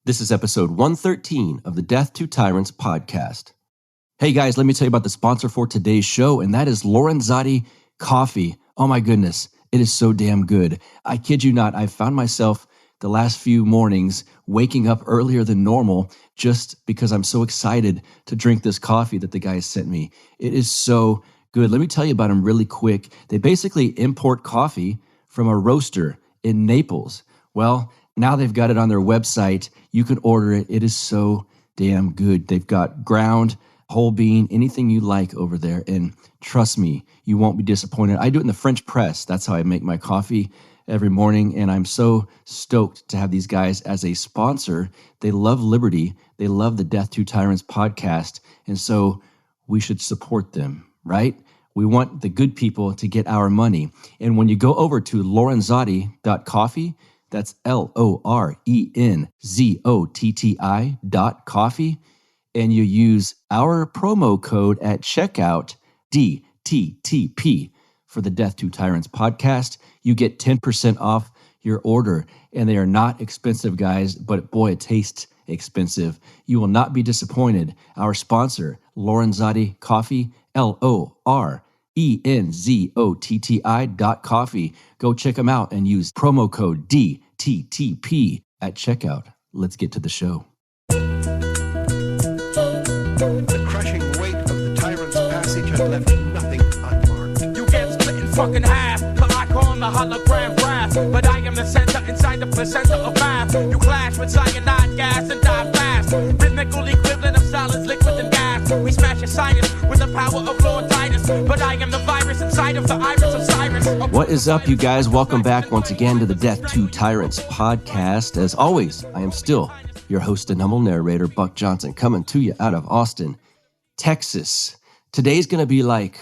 This is episode 113 of the Death to Tyrants podcast. Hey guys, let me tell you about the sponsor for today's show, and that is Lorenzotti Coffee. Oh my goodness, it is so damn good. I kid you not, I found myself the last few mornings waking up earlier than normal just because I'm so excited to drink this coffee that the guys sent me. It is so good. Let me tell you about them really quick. They basically import coffee from a roaster in Naples. Well, now they've got it on their website. You can order it. It is so damn good. They've got ground, whole bean, anything you like over there. And trust me, you won't be disappointed. I do it in the French press. That's how I make my coffee every morning. And I'm so stoked to have these guys as a sponsor. They love liberty. They love the Death to Tyrants podcast. And so we should support them, right? We want the good people to get our money. And when you go over to lorenzotti.coffee, that's LORENZOTTI.coffee, and you use our promo code at checkout, DTTP, for the Death to Tyrants podcast, you get 10% off your order. And they are not expensive, guys, but boy, it tastes expensive. You will not be disappointed. Our sponsor, Lorenzotti Coffee, LORENZOTTI.coffee. Go check them out and use promo code DTTP at checkout. Let's get to the show. The crushing weight of the tyrant's passage had left nothing unmarked. You get split in fucking half, but I call him the hologram graph. But I am the center inside the placenta of math. You clash with cyanide gas and die fast. Rhythmical equivalent of solids, liquid, and gas. We smash your sinus with the power of Lord Titus. But I am the virus inside of the iris of Cyrus. What is up, you guys? Welcome back once again to the Death to Tyrants podcast. As always, I am still your host and humble narrator, Buck Johnson, coming to you out of Austin, Texas. Today's going to be like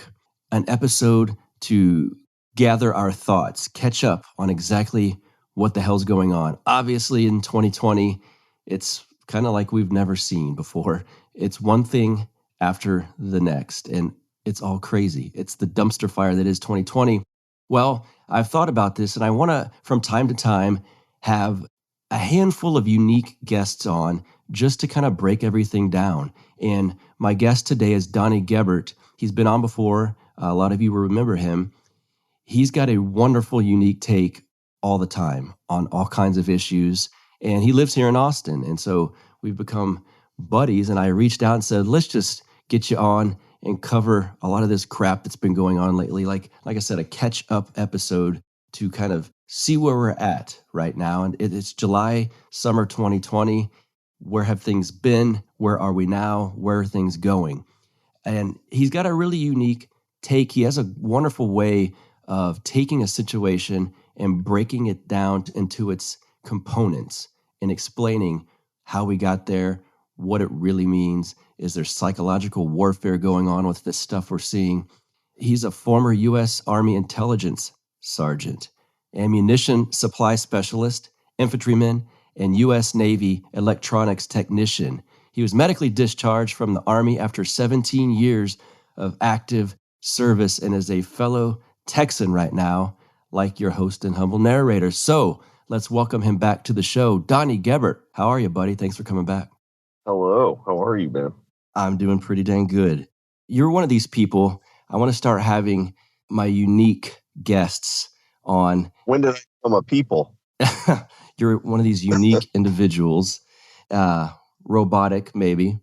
an episode to gather our thoughts, catch up on exactly what the hell's going on. Obviously, in 2020, it's kind of like we've never seen before. It's one thing after the next, and it's all crazy. It's the dumpster fire that is 2020. Well, I've thought about this, and I want to, from time to time, have a handful of unique guests on just to kind of break everything down. And my guest today is Donnie Gebert. He's been on before. A lot of you will remember him. He's got a wonderful, unique take all the time on all kinds of issues. And he lives here in Austin. And so we've become buddies. And I reached out and said, let's just get you on and cover a lot of this crap that's been going on lately. Like I said, a catch-up episode to kind of see where we're at right now. And it's July, summer 2020. Where have things been? Where are we now? Where are things going? And he's got a really unique take. He has a wonderful way of taking a situation and breaking it down into its components and explaining how we got there, what it really means. Is there psychological warfare going on with this stuff we're seeing? He's a former U.S. Army intelligence sergeant, ammunition supply specialist, infantryman, and U.S. Navy electronics technician. He was medically discharged from the Army after 17 years of active service and is a fellow Texan right now, like your host and humble narrator. So let's welcome him back to the show. Donnie Gebert, how are you, buddy? Thanks for coming back. Hello. How are you, man? I'm doing pretty dang good. You're one of these people. I want to start having my unique guests on. When did I become a people? You're one of these unique individuals, robotic maybe.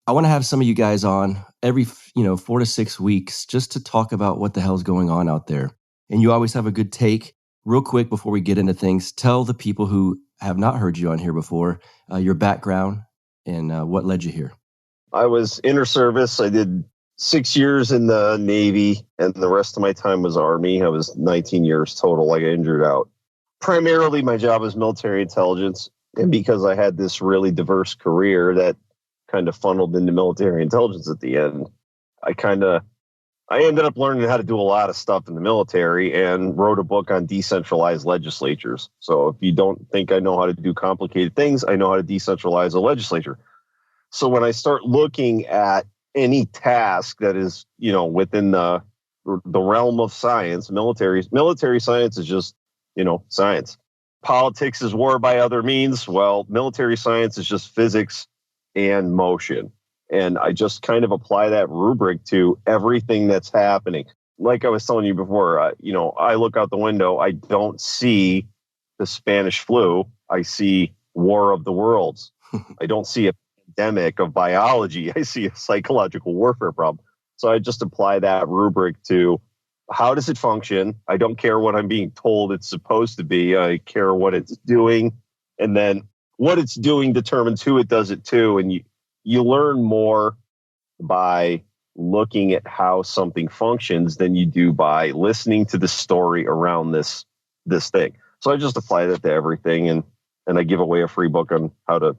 I want to have some of you guys on every 4 to 6 weeks just to talk about what the hell's going on out there. And you always have a good take. Real quick before we get into things, tell the people who have not heard you on here before your background and what led you here. I was inter-service. I did 6 years in the Navy, and the rest of my time was Army. I was 19 years total. I got injured out. Primarily, my job was military intelligence. And because I had this really diverse career that kind of funneled into military intelligence at the end, I ended up learning how to do a lot of stuff in the military and wrote a book on decentralized legislatures. So if you don't think I know how to do complicated things, I know how to decentralize a legislature. So when I start looking at any task that is, within the realm of science, military science is just, science. politics is war by other means. Well, military science is just physics and motion. And I just kind of apply that rubric to everything that's happening. Like I was telling you before, I look out the window, I don't see the Spanish flu. I see War of the Worlds. I don't see a pandemic of biology. I see a psychological warfare problem. So I just apply that rubric to how does it function? I don't care what I'm being told it's supposed to be. I care what it's doing. And then what it's doing determines who it does it to. And you learn more by looking at how something functions than you do by listening to the story around this thing. So I just apply that to everything, and I give away a free book on how to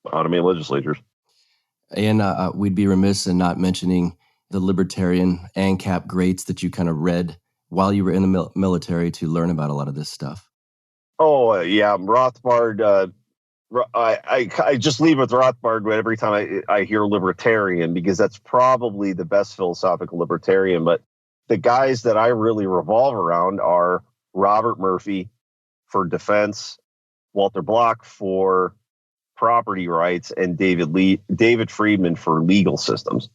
automate legislatures. And we'd be remiss in not mentioning the libertarian ANCAP greats that you kind of read while you were in the military to learn about a lot of this stuff. Oh, yeah. Rothbard. I just leave with Rothbard every time I hear libertarian, because that's probably the best philosophical libertarian. But the guys that I really revolve around are Robert Murphy for defense, Walter Block for property rights, and David Friedman for legal systems.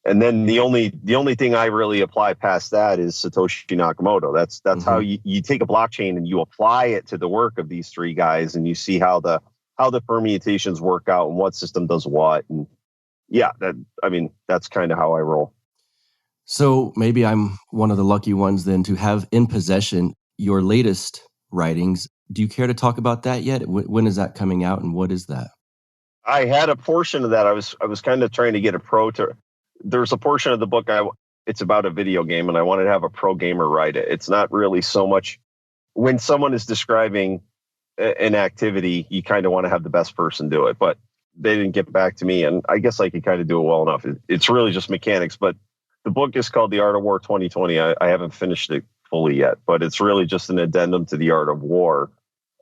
And then the only thing I really apply past that is Satoshi Nakamoto. That's how you take a blockchain and you apply it to the work of these three guys, and you see how the permutations work out and what system does what. And yeah, that's kind of how I roll. So maybe I'm one of the lucky ones then to have in possession your latest writings. Do you care to talk about that yet? When is that coming out, and what is that? I had a portion of that. I was kind of trying to get a pro to. There's a portion of the book it's about a video game, and I wanted to have a pro gamer write it. It's not really so much when someone is describing an activity, you kind of want to have the best person do it, but they didn't get back to me, and I guess I could kind of do it well enough. It's really just mechanics, but the book is called The Art of War 2020. I haven't finished it fully yet, but it's really just an addendum to The Art of War,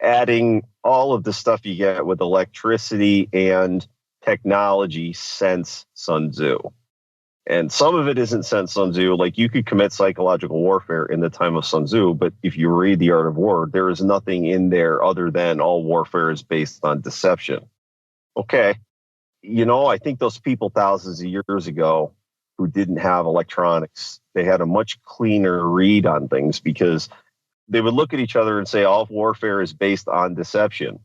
adding all of the stuff you get with electricity and technology since Sun Tzu. And some of it isn't since Sun Tzu. Like, you could commit psychological warfare in the time of Sun Tzu, but if you read The Art of War, there is nothing in there other than all warfare is based on deception. Okay. I think those people thousands of years ago who didn't have electronics, they had a much cleaner read on things, because they would look at each other and say all warfare is based on deception.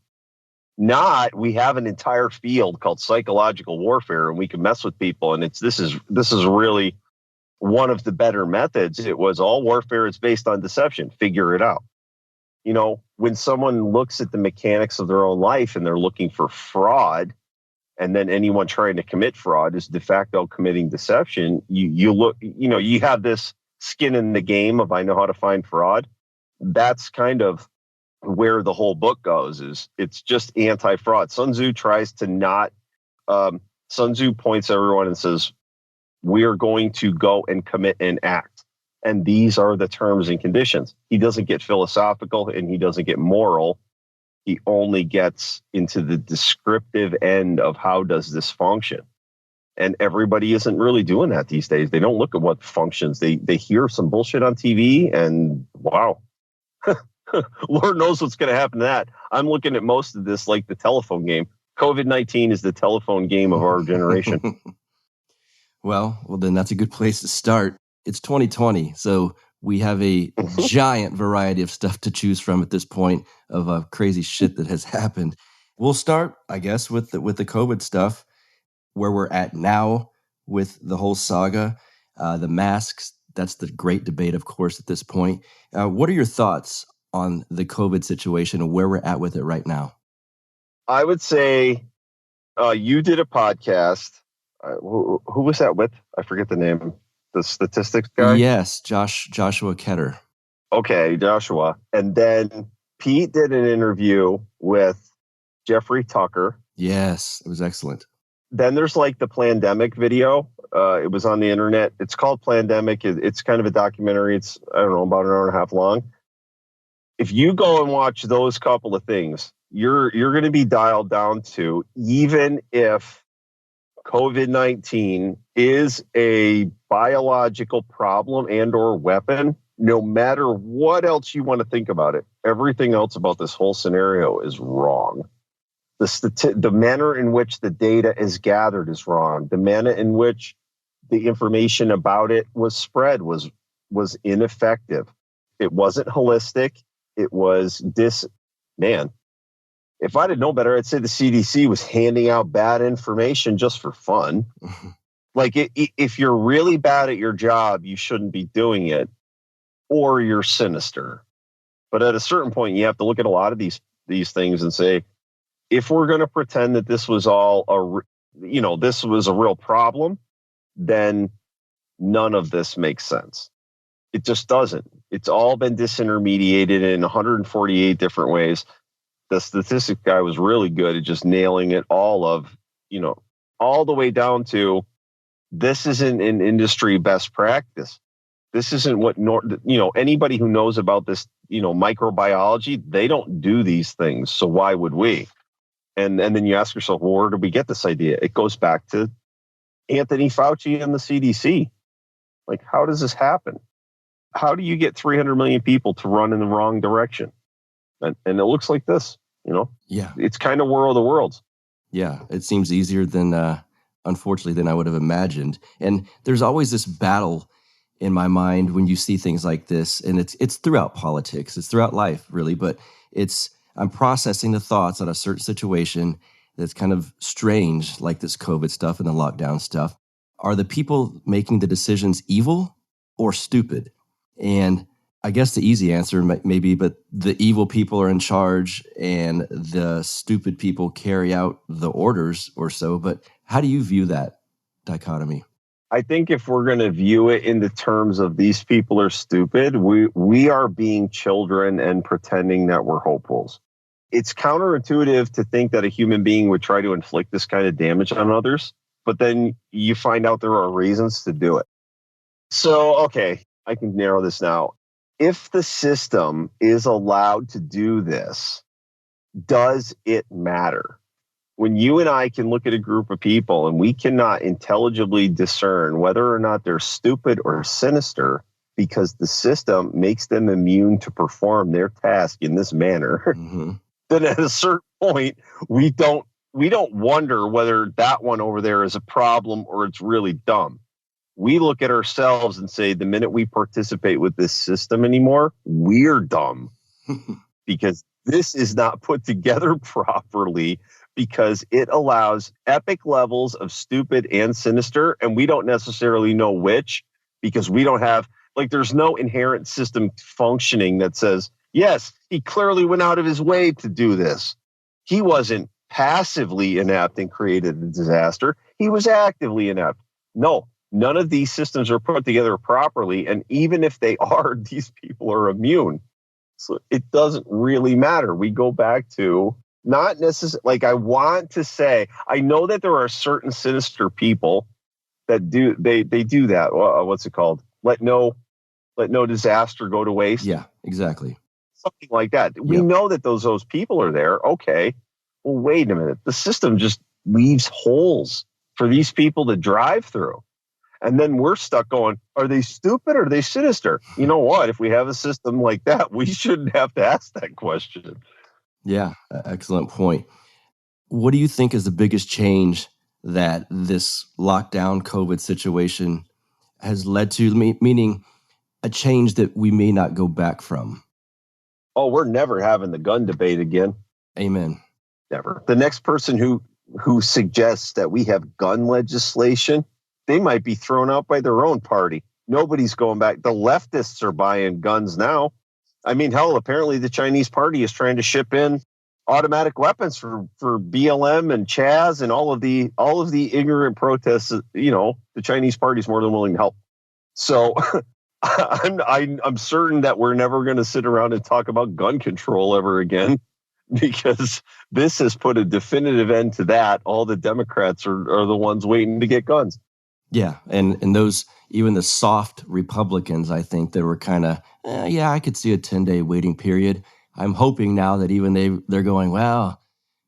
Not, we have an entire field called psychological warfare, and we can mess with people. And this is really one of the better methods. It was all warfare is based on deception. Figure it out. When someone looks at the mechanics of their own life and they're looking for fraud, and then anyone trying to commit fraud is de facto committing deception, you look, you have this skin in the game of I know how to find fraud. That's kind of where the whole book goes. It's just anti-fraud. Sun Tzu tries to not. Sun Tzu points everyone and says, "We are going to go and commit an act, and these are the terms and conditions." He doesn't get philosophical and he doesn't get moral. He only gets into the descriptive end of how does this function. And everybody isn't really doing that these days. They don't look at what functions. They hear some bullshit on TV and wow. Lord knows what's going to happen to that. I'm looking at most of this like the telephone game. COVID-19 is the telephone game of our generation. Well, then that's a good place to start. It's 2020, so we have a giant variety of stuff to choose from at this point of crazy shit that has happened. We'll start, I guess, with the COVID stuff, where we're at now with the whole saga, the masks. That's the great debate, of course, at this point. What are your thoughts on the COVID situation and where we're at with it right now? I would say you did a podcast. Who was that with? I forget the name. The statistics guy? Yes, Joshua Ketter. Okay, Joshua. And then Pete did an interview with Jeffrey Tucker. Yes, it was excellent. Then there's like the Plandemic video. It was on the internet. It's called Plandemic. It's kind of a documentary. It's, I don't know, about an hour and a half long. If you go and watch those couple of things, you're going to be dialed down to, even if COVID-19 is a biological problem and or weapon, no matter what else you want to think about it, everything else about this whole scenario is wrong. The manner in which the data is gathered is wrong. The manner in which the information about it was spread was ineffective. It wasn't holistic. It was man. If I'd have known better, I'd say the CDC was handing out bad information just for fun. Like, if you're really bad at your job, you shouldn't be doing it, or you're sinister. But at a certain point, you have to look at a lot of these things and say, if we're going to pretend that this was all this was a real problem, then none of this makes sense. It just doesn't. It's all been disintermediated in 148 different ways. The statistics guy was really good at just nailing it all the way down to, this isn't an industry best practice. This isn't what, anybody who knows about this, microbiology, they don't do these things. So why would we? And then you ask yourself, well, where did we get this idea? It goes back to Anthony Fauci and the CDC. Like, how does this happen? How do you get 300 million people to run in the wrong direction? And it looks like this, Yeah. It's kind of War of the Worlds. Yeah, it seems easier than, unfortunately, than I would have imagined. And there's always this battle in my mind when you see things like this, and it's throughout politics, it's throughout life, really, but I'm processing the thoughts on a certain situation that's kind of strange, like this COVID stuff and the lockdown stuff. Are the people making the decisions evil or stupid? And I guess the easy answer may be, but the evil people are in charge and the stupid people carry out the orders or so. But how do you view that dichotomy? I think if we're going to view it in the terms of these people are stupid, we are being children and pretending that we're hopefuls. It's counterintuitive to think that a human being would try to inflict this kind of damage on others, but then you find out there are reasons to do it. So, okay, I can narrow this now. If the system is allowed to do this, does it matter? When you and I can look at a group of people and we cannot intelligibly discern whether or not they're stupid or sinister because the system makes them immune to perform their task in this manner, then at a certain point, we don't wonder whether that one over there is a problem or it's really dumb. We look at ourselves and say, the minute we participate with this system anymore, we're dumb because this is not put together properly, because it allows epic levels of stupid and sinister, and we don't necessarily know which, because we don't have, there's no inherent system functioning that says, yes, he clearly went out of his way to do this. He wasn't passively inept and created a disaster. He was actively inept. No, none of these systems are put together properly, and even if they are, these people are immune. So it doesn't really matter. We go back to not necessarily, I want to say, I know that there are certain sinister people that do, they do that. What's it called? Let no disaster go to waste. Yeah, exactly. Something like that. We know that those people are there. Okay. Well, wait a minute. The system just leaves holes for these people to drive through. And then we're stuck going, are they stupid or are they sinister? You know what? If we have a system like that, we shouldn't have to ask that question. Yeah, excellent point. What do you think is the biggest change that this lockdown COVID situation has led to, meaning a change that we may not go back from? Oh, we're never having the gun debate again. Amen. Never. The next person who suggests that we have gun legislation, they might be thrown out by their own party. Nobody's going back. The leftists are buying guns now. I mean, hell, apparently the Chinese party is trying to ship in automatic weapons for BLM and Chaz and all of the ignorant protests. The Chinese party is more than willing to help. So I'm certain that we're never going to sit around and talk about gun control ever again, because this has put a definitive end to that. All the Democrats are the ones waiting to get guns. Yeah, and those, even the soft Republicans, I think they were kind of, I could see a 10-day waiting period. I'm hoping now that even they're going, well,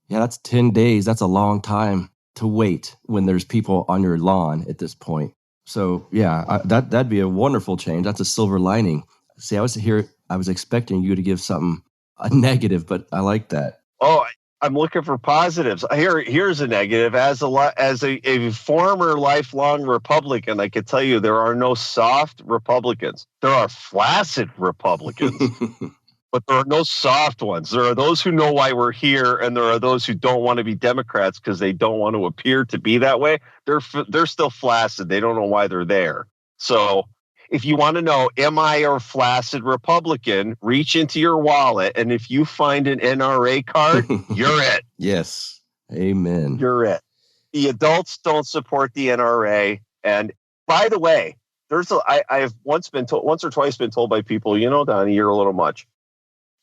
yeah, that's 10 days. That's a long time to wait when there's people on your lawn at this point. So yeah, that'd be a wonderful change. That's a silver lining. See, I was expecting you to give something a negative, but I like that. Oh, I'm looking for positives. Here's a negative. As a former lifelong Republican, I can tell you there are no soft Republicans. There are flaccid Republicans, but there are no soft ones. There are those who know why we're here, and there are those who don't want to be Democrats because they don't want to appear to be that way. They're still flaccid. They don't know why they're there. So if you want to know, am I a flaccid Republican, reach into your wallet, and if you find an NRA card, you're it. Yes. Amen. You're it. The adults don't support the NRA. And by the way, I've once or twice been told by people, Donnie, you're a little much.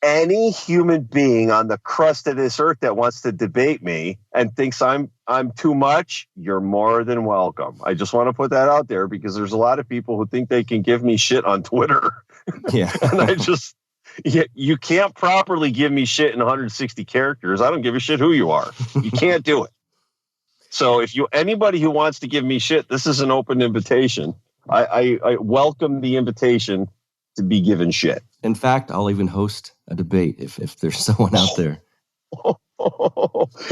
Any human being on the crust of this earth that wants to debate me and thinks I'm too much, you're more than welcome. I just want to put that out there because there's a lot of people who think they can give me shit on Twitter. Yeah. And you can't properly give me shit in 160 characters. I don't give a shit who you are. You can't do it. So anybody who wants to give me shit, this is an open invitation. I welcome the invitation to be given shit. In fact, I'll even host a debate if there's someone out there.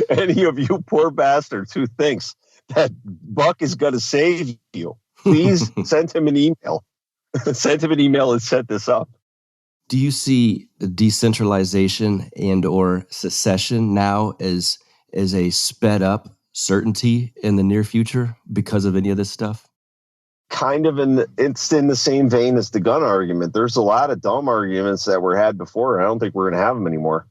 Any of you poor bastards who thinks that Buck is going to save you, please send him an email. Send him an email and set this up. Do you see decentralization and or secession now as a sped up certainty in the near future because of any of this stuff? Kind of it's in the same vein as the gun argument. There's a lot of dumb arguments that were had before. I don't think we're going to have them anymore.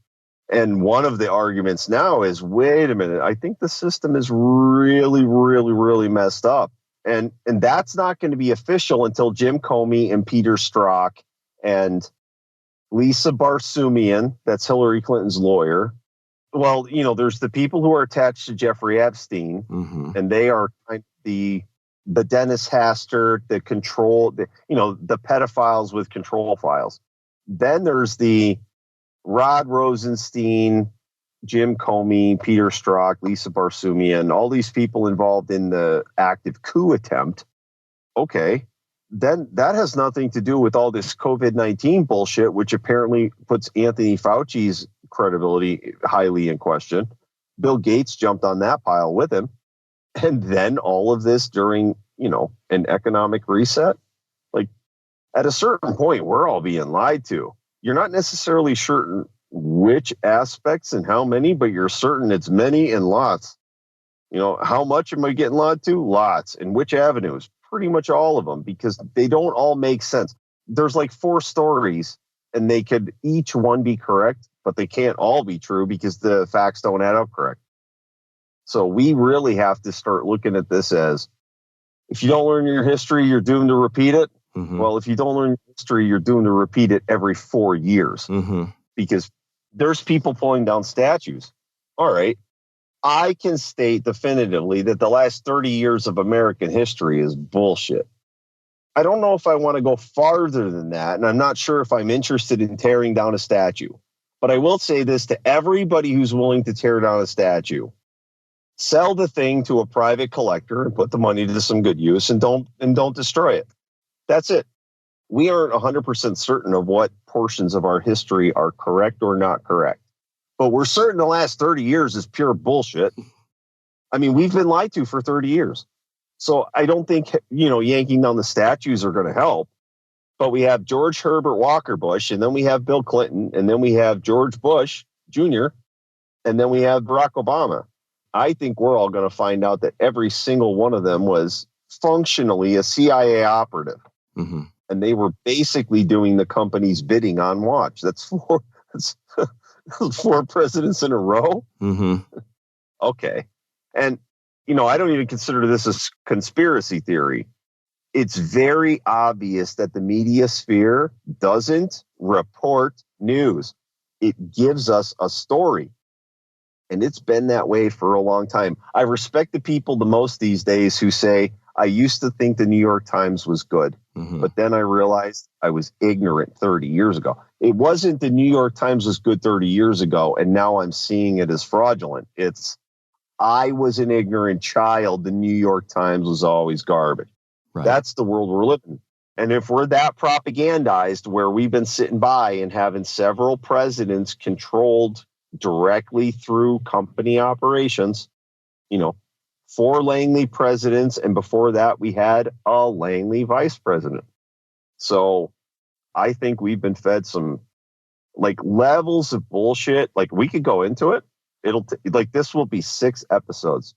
And one of the arguments now is, wait a minute, I think the system is really, really, really messed up. And that's not going to be official until Jim Comey and Peter Strzok and Lisa Barsumian, that's Hillary Clinton's lawyer. Well, there's the people who are attached to Jeffrey Epstein, and they are the Dennis Hastert, the pedophiles with control files. Then there's the Rod Rosenstein, Jim Comey, Peter Strzok, Lisa Barsumian, all these people involved in the active coup attempt. Okay, then that has nothing to do with all this COVID-19 bullshit, which apparently puts Anthony Fauci's credibility highly in question. Bill Gates jumped on that pile with him. And then all of this during, an economic reset. Like, at a certain point, we're all being lied to. You're not necessarily certain which aspects and how many, but you're certain it's many and lots. How much am I getting lied to? Lots. And which avenues? Pretty much all of them, because they don't all make sense. There's like 4 stories, and they could each one be correct, but they can't all be true because the facts don't add up correct. So we really have to start looking at this as, if you don't learn your history, you're doomed to repeat it. Well, if you don't learn history, you're doomed to repeat it every 4 years because there's people pulling down statues. All right. I can state definitively that the last 30 years of American history is bullshit. I don't know if I want to go farther than that, and I'm not sure if I'm interested in tearing down a statue. But I will say this to everybody who's willing to tear down a statue. Sell the thing to a private collector and put the money to some good use, and don't destroy it. That's it. We aren't 100% certain of what portions of our history are correct or not correct. But we're certain the last 30 years is pure bullshit. I mean, we've been lied to for 30 years. So I don't think, yanking down the statues are going to help. But we have George Herbert Walker Bush, and then we have Bill Clinton, and then we have George Bush Jr., and then we have Barack Obama. I think we're all going to find out that every single one of them was functionally a CIA operative. And they were basically doing the company's bidding on watch. That's 4 presidents in a row. Okay. And, I don't even consider this a conspiracy theory. It's very obvious that the media sphere doesn't report news. It gives us a story. And it's been that way for a long time. I respect the people the most these days who say, I used to think the New York Times was good, but then I realized I was ignorant 30 years ago. It wasn't the New York Times was good 30 years ago, and now I'm seeing it as fraudulent. It's, I was an ignorant child. The New York Times was always garbage. Right. That's the world we're living in. And if we're that propagandized where we've been sitting by and having several presidents controlled directly through company operations, 4 Langley presidents, and before that we had a Langley vice president. So I think we've been fed some levels of bullshit. We could go into it. This will be 6 episodes.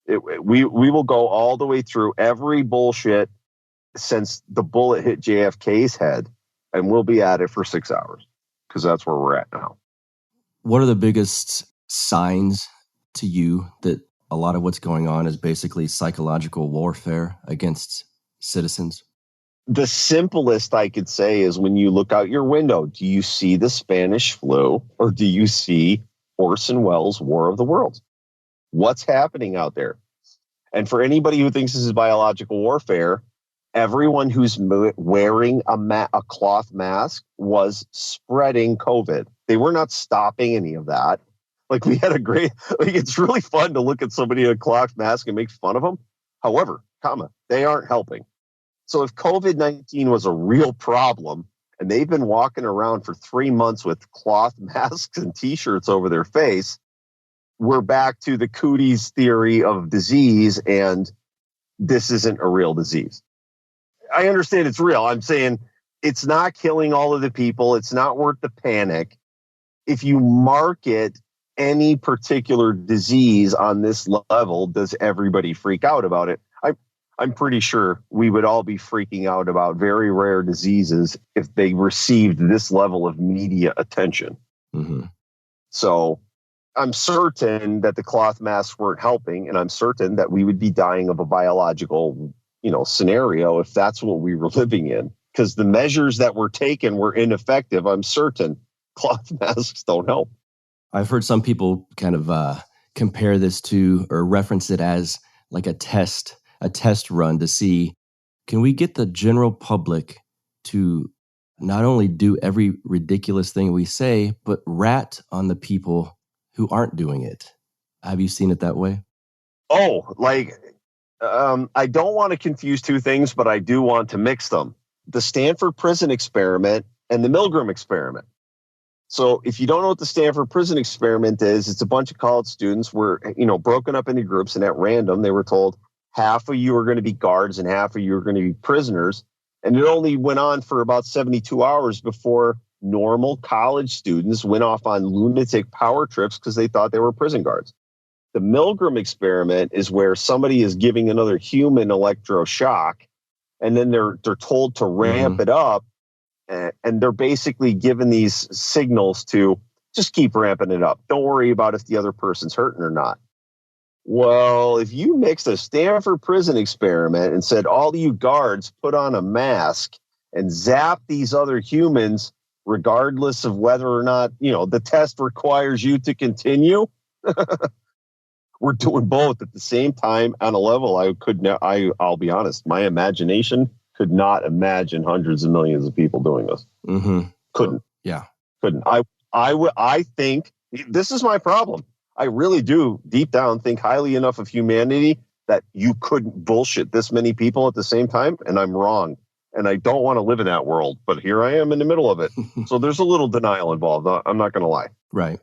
We will go all the way through every bullshit since the bullet hit JFK's head, and we'll be at it for 6 hours because that's where we're at now. What are the biggest signs to you that a lot of what's going on is basically psychological warfare against citizens? The simplest I could say is when you look out your window, do you see the Spanish flu or do you see Orson Welles' War of the Worlds? What's happening out there? And for anybody who thinks this is biological warfare, everyone who's wearing a cloth mask was spreading COVID. They were not stopping any of that. We had a great, it's really fun to look at somebody in a cloth mask and make fun of them. However, they aren't helping. So if COVID-19 was a real problem and they've been walking around for 3 months with cloth masks and t-shirts over their face, we're back to the cooties theory of disease, and this isn't a real disease. I understand it's real. I'm saying it's not killing all of the people. It's not worth the panic. If you market any particular disease on this level, does everybody freak out about it? I'm pretty sure we would all be freaking out about very rare diseases if they received this level of media attention. Mm-hmm. So I'm certain that the cloth masks weren't helping, and I'm certain that we would be dying of a biological, scenario if that's what we were living in. Because the measures that were taken were ineffective. I'm certain cloth masks don't help. I've heard some people kind of compare this to or reference it as like a test run to see, can we get the general public to not only do every ridiculous thing we say, but rat on the people who aren't doing it? Have you seen it that way? Oh, I don't want to confuse two things, but I do want to mix them. The Stanford prison experiment and the Milgram experiment. So if you don't know what the Stanford prison experiment is, it's a bunch of college students were, broken up into groups, and at random, they were told half of you are going to be guards and half of you are going to be prisoners. And it only went on for about 72 hours before normal college students went off on lunatic power trips because they thought they were prison guards. The Milgram experiment is where somebody is giving another human electroshock, and then they're told to ramp it up, and they're basically given these signals to just keep ramping it up. Don't worry about if the other person's hurting or not. Well, if you mixed a Stanford prison experiment and said all you guards put on a mask and zap these other humans, regardless of whether or not, the test requires you to continue, we're doing both at the same time on a level I'll be honest, my imagination could not imagine hundreds of millions of people doing this. Mm-hmm. Couldn't. Yeah. Couldn't. I think this is my problem. I really do deep down think highly enough of humanity that you couldn't bullshit this many people at the same time. And I'm wrong. And I don't want to live in that world, but here I am in the middle of it. So there's a little denial involved. I'm not going to lie. Right.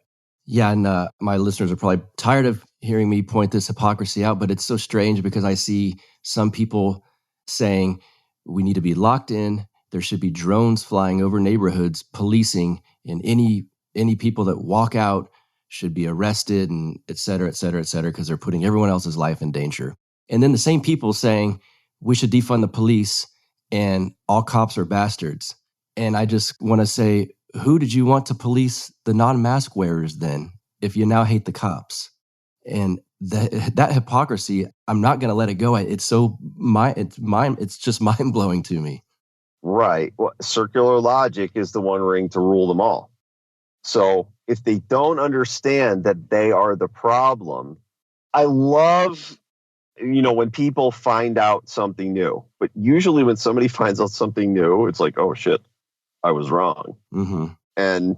Yeah. And my listeners are probably tired of hearing me point this hypocrisy out, but it's so strange because I see some people saying we need to be locked in. There should be drones flying over neighborhoods, policing, and any people that walk out should be arrested, and et cetera, because they're putting everyone else's life in danger. And then the same people saying we should defund the police and all cops are bastards. And I just want to say, who did you want to police the non-mask wearers then, if you now hate the cops? And that hypocrisy, I'm not going to let it go. It's just mind blowing to me. Right. Well, circular logic is the one ring to rule them all. So if they don't understand that they are the problem, I love, when people find out something new. But usually when somebody finds out something new, it's like, oh shit, I was wrong. Mm-hmm. And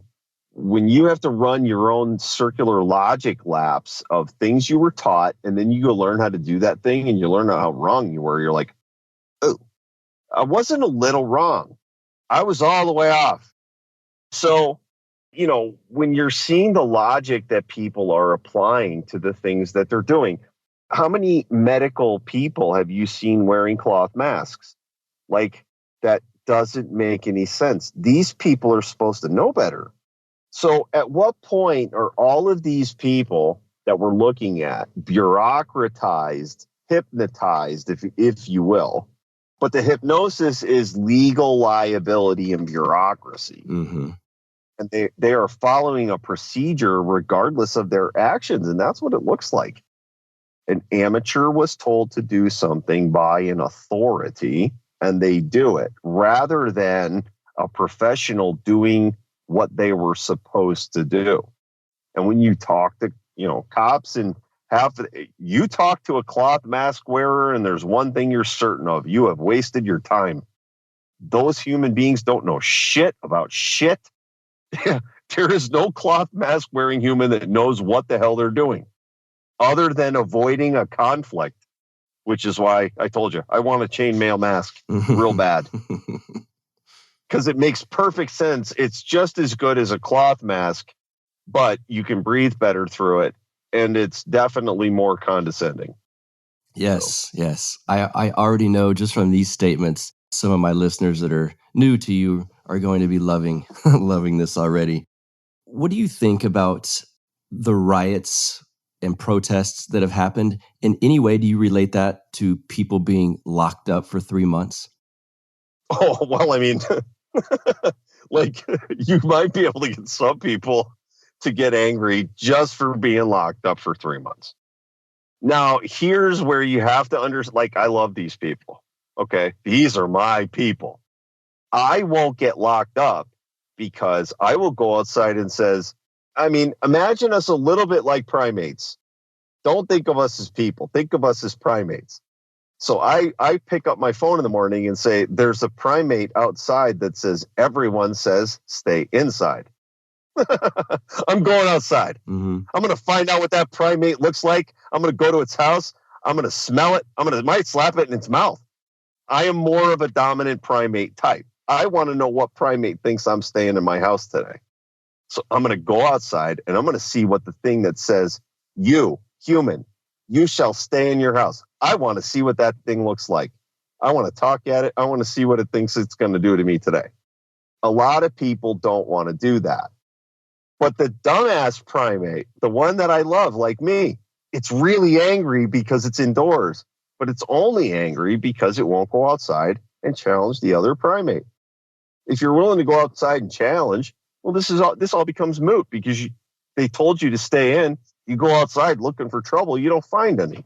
when you have to run your own circular logic laps of things you were taught, and then you go learn how to do that thing and you learn how wrong you were, you're like, oh, I wasn't a little wrong. I was all the way off. So, when you're seeing the logic that people are applying to the things that they're doing, how many medical people have you seen wearing cloth masks? Like, that doesn't make any sense. These people are supposed to know better. So at what point are all of these people that we're looking at bureaucratized, hypnotized, if you will? But the hypnosis is legal liability and bureaucracy. Mm-hmm. And they are following a procedure regardless of their actions. And that's what it looks like. An amateur was told to do something by an authority, and they do it rather than a professional doing what they were supposed to do. And when you talk to, cops and you talk to a cloth mask wearer, and there's one thing you're certain of: you have wasted your time. Those human beings don't know shit about shit. There is no cloth mask wearing human that knows what the hell they're doing other than avoiding a conflict, which is why I told you I want a chainmail mask real bad. Because it makes perfect sense. It's just as good as a cloth mask, but you can breathe better through it, and it's definitely more condescending. Yes. I already know just from these statements, some of my listeners that are new to you are going to be loving this already. What do you think about the riots and protests that have happened? In any way, do you relate that to people being locked up for 3 months? Oh, well, I mean, like, you might be able to get some people to get angry just for being locked up for 3 months. Now, here's where you have to understand, like, I love these people. Okay. These are my people. I won't get locked up because I will go outside and imagine us a little bit like primates. Don't think of us as people. Think of us as primates. So I pick up my phone in the morning and say, there's a primate outside that says, everyone says, stay inside. I'm going outside. Mm-hmm. I'm going to find out what that primate looks like. I'm going to go to its house. I'm going to smell it. Might slap it in its mouth. I am more of a dominant primate type. I want to know what primate thinks I'm staying in my house today. So I'm going to go outside and I'm going to see what the thing that says, you, human, you shall stay in your house. I want to see what that thing looks like. I want to talk at it. I want to see what it thinks it's going to do to me today. A lot of people don't want to do that. But the dumbass primate, the one that I love, like me, it's really angry because it's indoors, but it's only angry because it won't go outside and challenge the other primate. If you're willing to go outside and challenge, well, this all becomes moot because they told you to stay in. You go outside looking for trouble, you don't find any.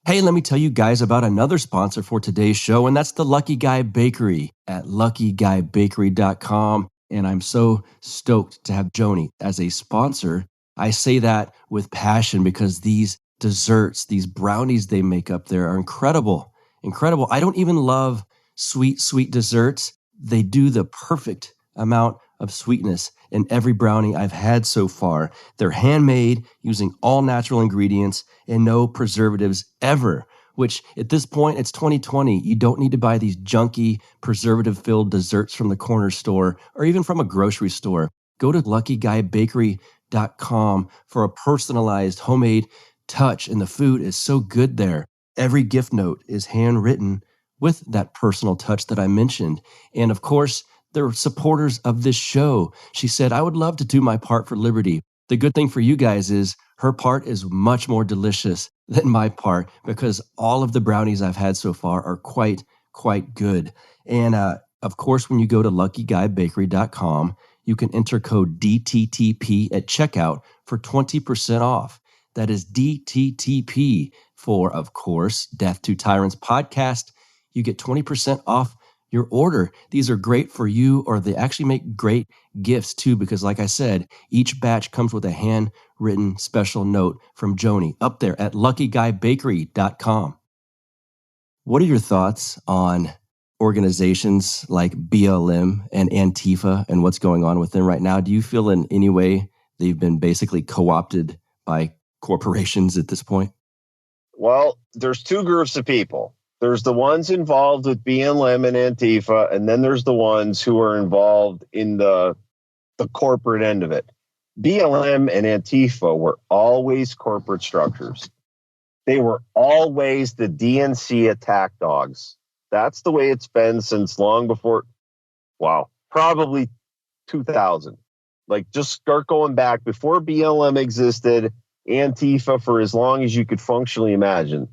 Hey, let me tell you guys about another sponsor for today's show, and that's the Lucky Guy Bakery at luckyguybakery.com. And I'm so stoked to have Joni as a sponsor. I say that with passion because these desserts, these brownies they make up there are incredible. Incredible. I don't even love sweet desserts. They do the perfect amount of sweetness in every brownie I've had so far. They're handmade using all natural ingredients and no preservatives ever, which at this point, it's 2020. You don't need to buy these junky, preservative-filled desserts from the corner store or even from a grocery store. Go to luckyguybakery.com for a personalized homemade touch, and the food is so good there. Every gift note is handwritten with that personal touch that I mentioned. And of course, they're supporters of this show. She said, I would love to do my part for Liberty. The good thing for you guys is her part is much more delicious than my part because all of the brownies I've had so far are quite good. And of course, when you go to luckyguybakery.com, you can enter code DTTP at checkout for 20% off. That is DTTP for, of course, Death to Tyrants podcast. You get 20% off your order. These are great for you, or they actually make great gifts too, because like I said, each batch comes with a handwritten special note from Joni up there at luckyguybakery.com. What are your thoughts on organizations like BLM and Antifa and what's going on with them right now? Do you feel in any way they've been basically co-opted by corporations at this point? Well, there's two groups of people. There's the ones involved with BLM and Antifa, and then there's the ones who are involved in the corporate end of it. BLM and Antifa were always corporate structures. They were always the DNC attack dogs. That's the way it's been since long before, probably 2000. Like, just start going back before BLM existed, Antifa, for as long as you could functionally imagine.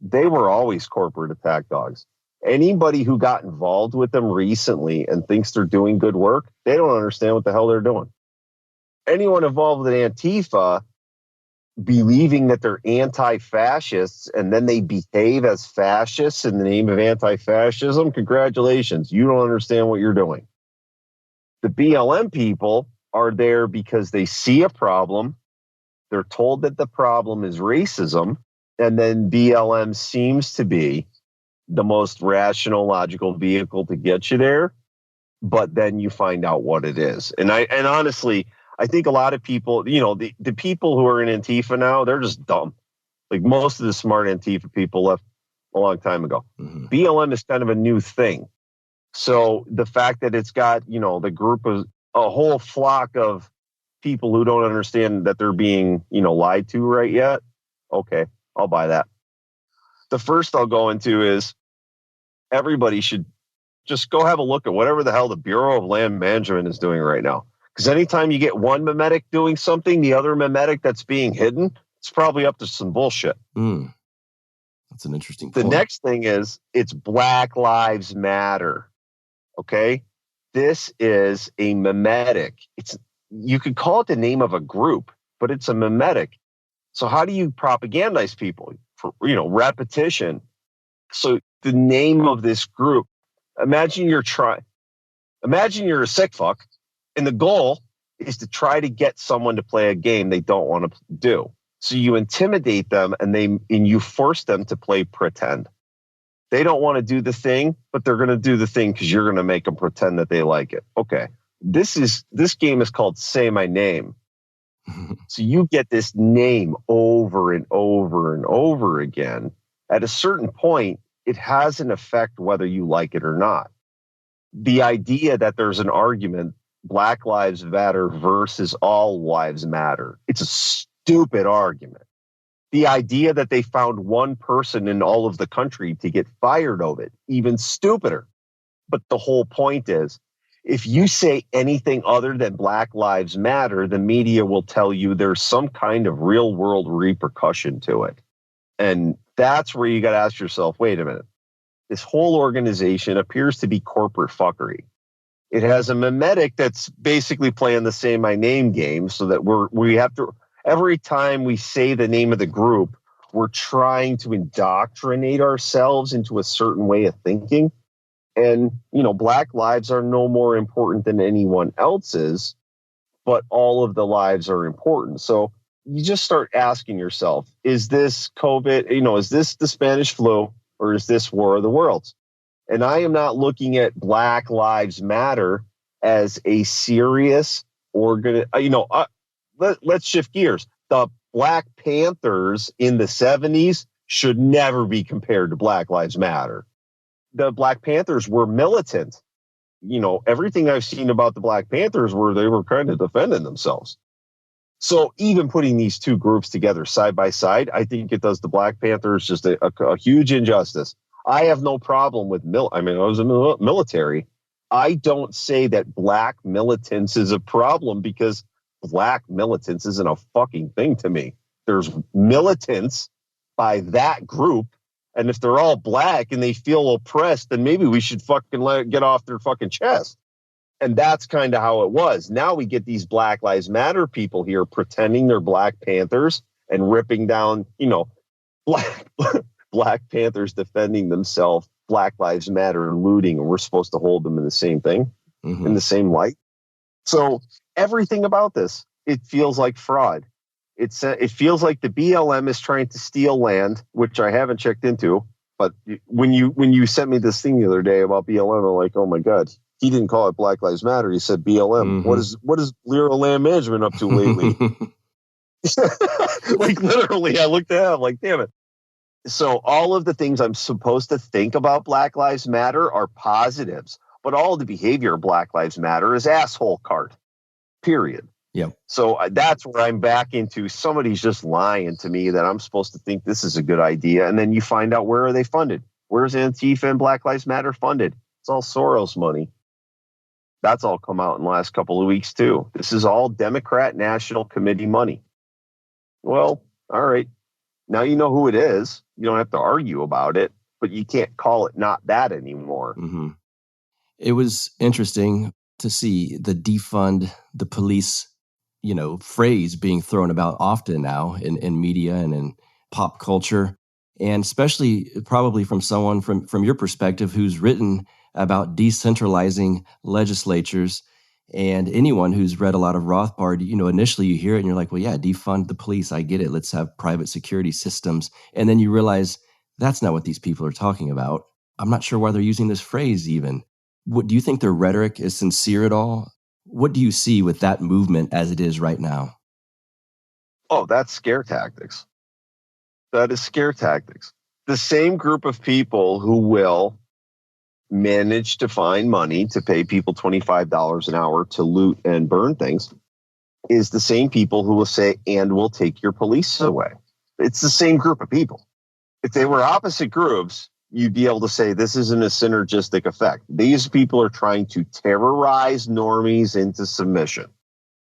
They were always corporate attack dogs. Anybody who got involved with them recently and thinks they're doing good work, they don't understand what the hell they're doing. Anyone involved with Antifa believing that they're anti-fascists and then they behave as fascists in the name of anti-fascism, congratulations. You don't understand what you're doing. The BLM people are there because they see a problem. They're told that the problem is racism. And then BLM seems to be the most rational, logical vehicle to get you there. But then you find out what it is. And honestly, I think a lot of people, the people who are in Antifa now, they're just dumb. Like, most of the smart Antifa people left a long time ago. Mm-hmm. BLM is kind of a new thing. So the fact that it's got, the group of a whole flock of people who don't understand that they're being, lied to right yet. Okay, I'll buy that. The first I'll go into is everybody should just go have a look at whatever the hell the Bureau of Land Management is doing right now. Because anytime you get one memetic doing something, the other memetic that's being hidden, it's probably up to some bullshit. That's an interesting point. The next thing is it's Black Lives Matter. Okay? This is a memetic. You could call it the name of a group, but it's a memetic. So how do you propagandize people? For, repetition. So the name of this group, imagine you're a sick fuck, and the goal is to try to get someone to play a game they don't want to do. So you intimidate them and you force them to play pretend. They don't want to do the thing, but they're going to do the thing because you're going to make them pretend that they like it. Okay. This game is called Say My Name. So you get this name over and over and over again. At a certain point, it has an effect whether you like it or not. The idea that there's an argument, Black Lives Matter versus All Lives Matter, it's a stupid argument. The idea that they found one person in all of the country to get fired of it, even stupider. But the whole point is, if you say anything other than Black Lives Matter, the media will tell you there's some kind of real world repercussion to it. And that's where you got to ask yourself, wait a minute. This whole organization appears to be corporate fuckery. It has a memetic that's basically playing the Say My Name game, so that we have to, every time we say the name of the group, we're trying to indoctrinate ourselves into a certain way of thinking. And, Black lives are no more important than anyone else's, but all of the lives are important. So you just start asking yourself, is this COVID, is this the Spanish flu, or is this War of the Worlds? And I am not looking at Black Lives Matter as a serious let's shift gears. The Black Panthers in the 70s should never be compared to Black Lives Matter. The Black Panthers were militant. Everything I've seen about the Black Panthers were they were kind of defending themselves. So even putting these two groups together side by side, I think it does the Black Panthers just a huge injustice. I have no problem with I was in the military. I don't say that Black militance is a problem because Black militance isn't a fucking thing to me. There's militants by that group. And if they're all Black and they feel oppressed, then maybe we should fucking get off their fucking chest. And that's kind of how it was. Now we get these Black Lives Matter people here pretending they're Black Panthers and ripping down, Black Panthers defending themselves, Black Lives Matter and looting, and we're supposed to hold them in the same thing, in the same light. So everything about this, it feels like fraud. It feels like the BLM is trying to steal land, which I haven't checked into. But when you sent me this thing the other day about BLM, I'm like, oh my God, he didn't call it Black Lives Matter. He said BLM. What is Bureau of Land Management up to lately? Like literally, I looked at it, I'm like, damn it. So all of the things I'm supposed to think about Black Lives Matter are positives, but all the behavior of Black Lives Matter is asshole cart, period. Yeah. So that's where I'm back into somebody's just lying to me that I'm supposed to think this is a good idea. And then you find out, where are they funded? Where's Antifa and Black Lives Matter funded? It's all Soros money. That's all come out in the last couple of weeks too. This is all Democrat National Committee money. Well, all right. Now you know who it is. You don't have to argue about it, but you can't call it not that anymore. Mm-hmm. It was interesting to see the defund the police, phrase being thrown about often now in media and in pop culture, and especially probably from someone from your perspective who's written about decentralizing legislatures. And anyone who's read a lot of Rothbard, initially you hear it and you're like, well, yeah, defund the police. I get it. Let's have private security systems. And then you realize that's not what these people are talking about. I'm not sure why they're using this phrase even. What do you think their rhetoric is sincere at all? What do you see with that movement as it is right now? Oh, that's scare tactics. That is scare tactics. The same group of people who will manage to find money to pay people $25 an hour to loot and burn things is the same people who will say, and we'll take your police away. It's the same group of people. If they were opposite groups, you'd be able to say this isn't a synergistic effect. These people are trying to terrorize normies into submission.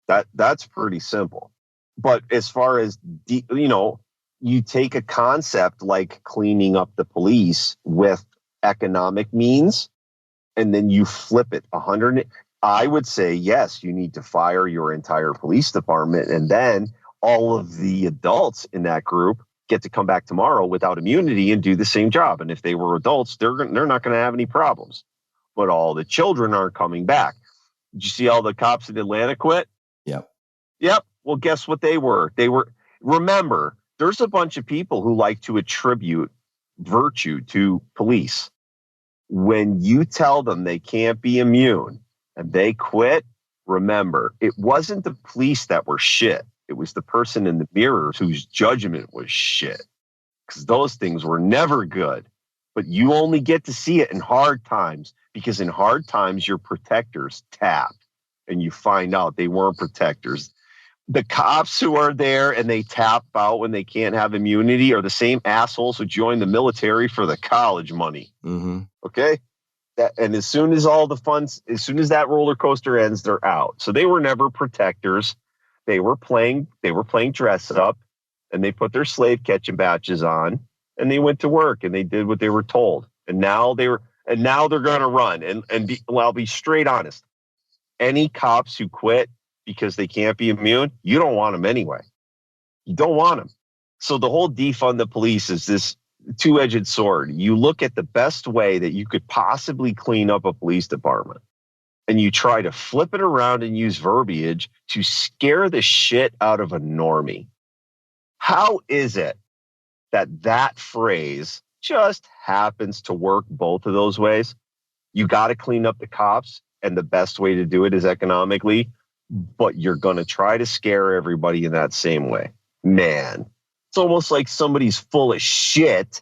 That's pretty simple. But as far as, you take a concept like cleaning up the police with economic means, and then you flip it 100. I would say, yes, you need to fire your entire police department. And then all of the adults in that group get to come back tomorrow without immunity and do the same job. And if they were adults, they're not going to have any problems. But all the children aren't coming back. Did you see all the cops in Atlanta quit? Yep. Well, guess what they were? Remember, there's a bunch of people who like to attribute virtue to police. When you tell them they can't be immune and they quit, remember, it wasn't the police that were shit. It was the person in the mirror whose judgment was shit, because those things were never good. But you only get to see it in hard times, because in hard times, your protectors tap and you find out they weren't protectors. The cops who are there and they tap out when they can't have immunity are the same assholes who join the military for the college money. Mm-hmm. Okay. And as soon as all the funds, as soon as that roller coaster ends, they're out. So they were never protectors. They were playing dress up, and they put their slave catching badges on, and they went to work and they did what they were told. And now they're going to run. I'll be straight honest. Any cops who quit because they can't be immune, you don't want them anyway. You don't want them. So the whole defund the police is this two-edged sword. You look at the best way that you could possibly clean up a police department, and you try to flip it around and use verbiage to scare the shit out of a normie. How is it that phrase just happens to work both of those ways? You got to clean up the cops, and the best way to do it is economically, but you're going to try to scare everybody in that same way. Man, it's almost like somebody's full of shit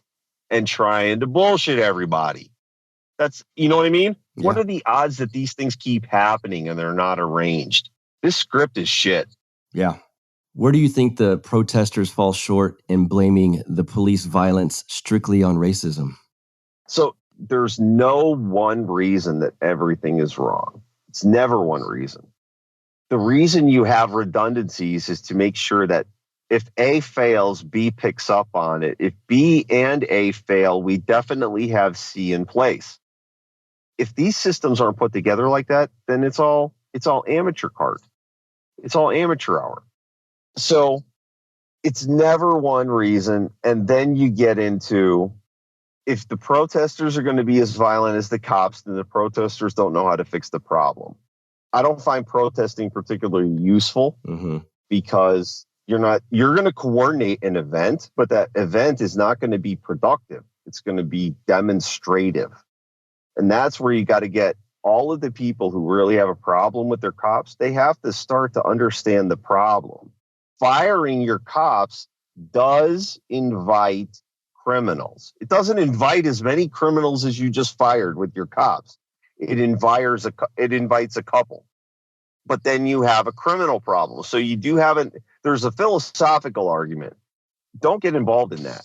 and trying to bullshit everybody. That's, you know what I mean? Yeah. What are the odds that these things keep happening and they're not arranged? This script is shit. Yeah. Where do you think the protesters fall short in blaming the police violence strictly on racism? So there's no one reason that everything is wrong. It's never one reason. The reason you have redundancies is to make sure that if A fails, B picks up on it. If B and A fail, we definitely have C in place. If these systems aren't put together like that, then it's all amateur cart. It's all amateur hour. So it's never one reason. And then you get into, if the protesters are going to be as violent as the cops, then the protesters don't know how to fix the problem. I don't find protesting particularly useful because you're going to coordinate an event, but that event is not going to be productive. It's going to be demonstrative. And that's where you got to get all of the people who really have a problem with their cops. They have to start to understand the problem. Firing your cops does invite criminals. It doesn't invite as many criminals as you just fired with your cops. It invites a couple. But then you have a criminal problem. So you do have there's a philosophical argument. Don't get involved in that.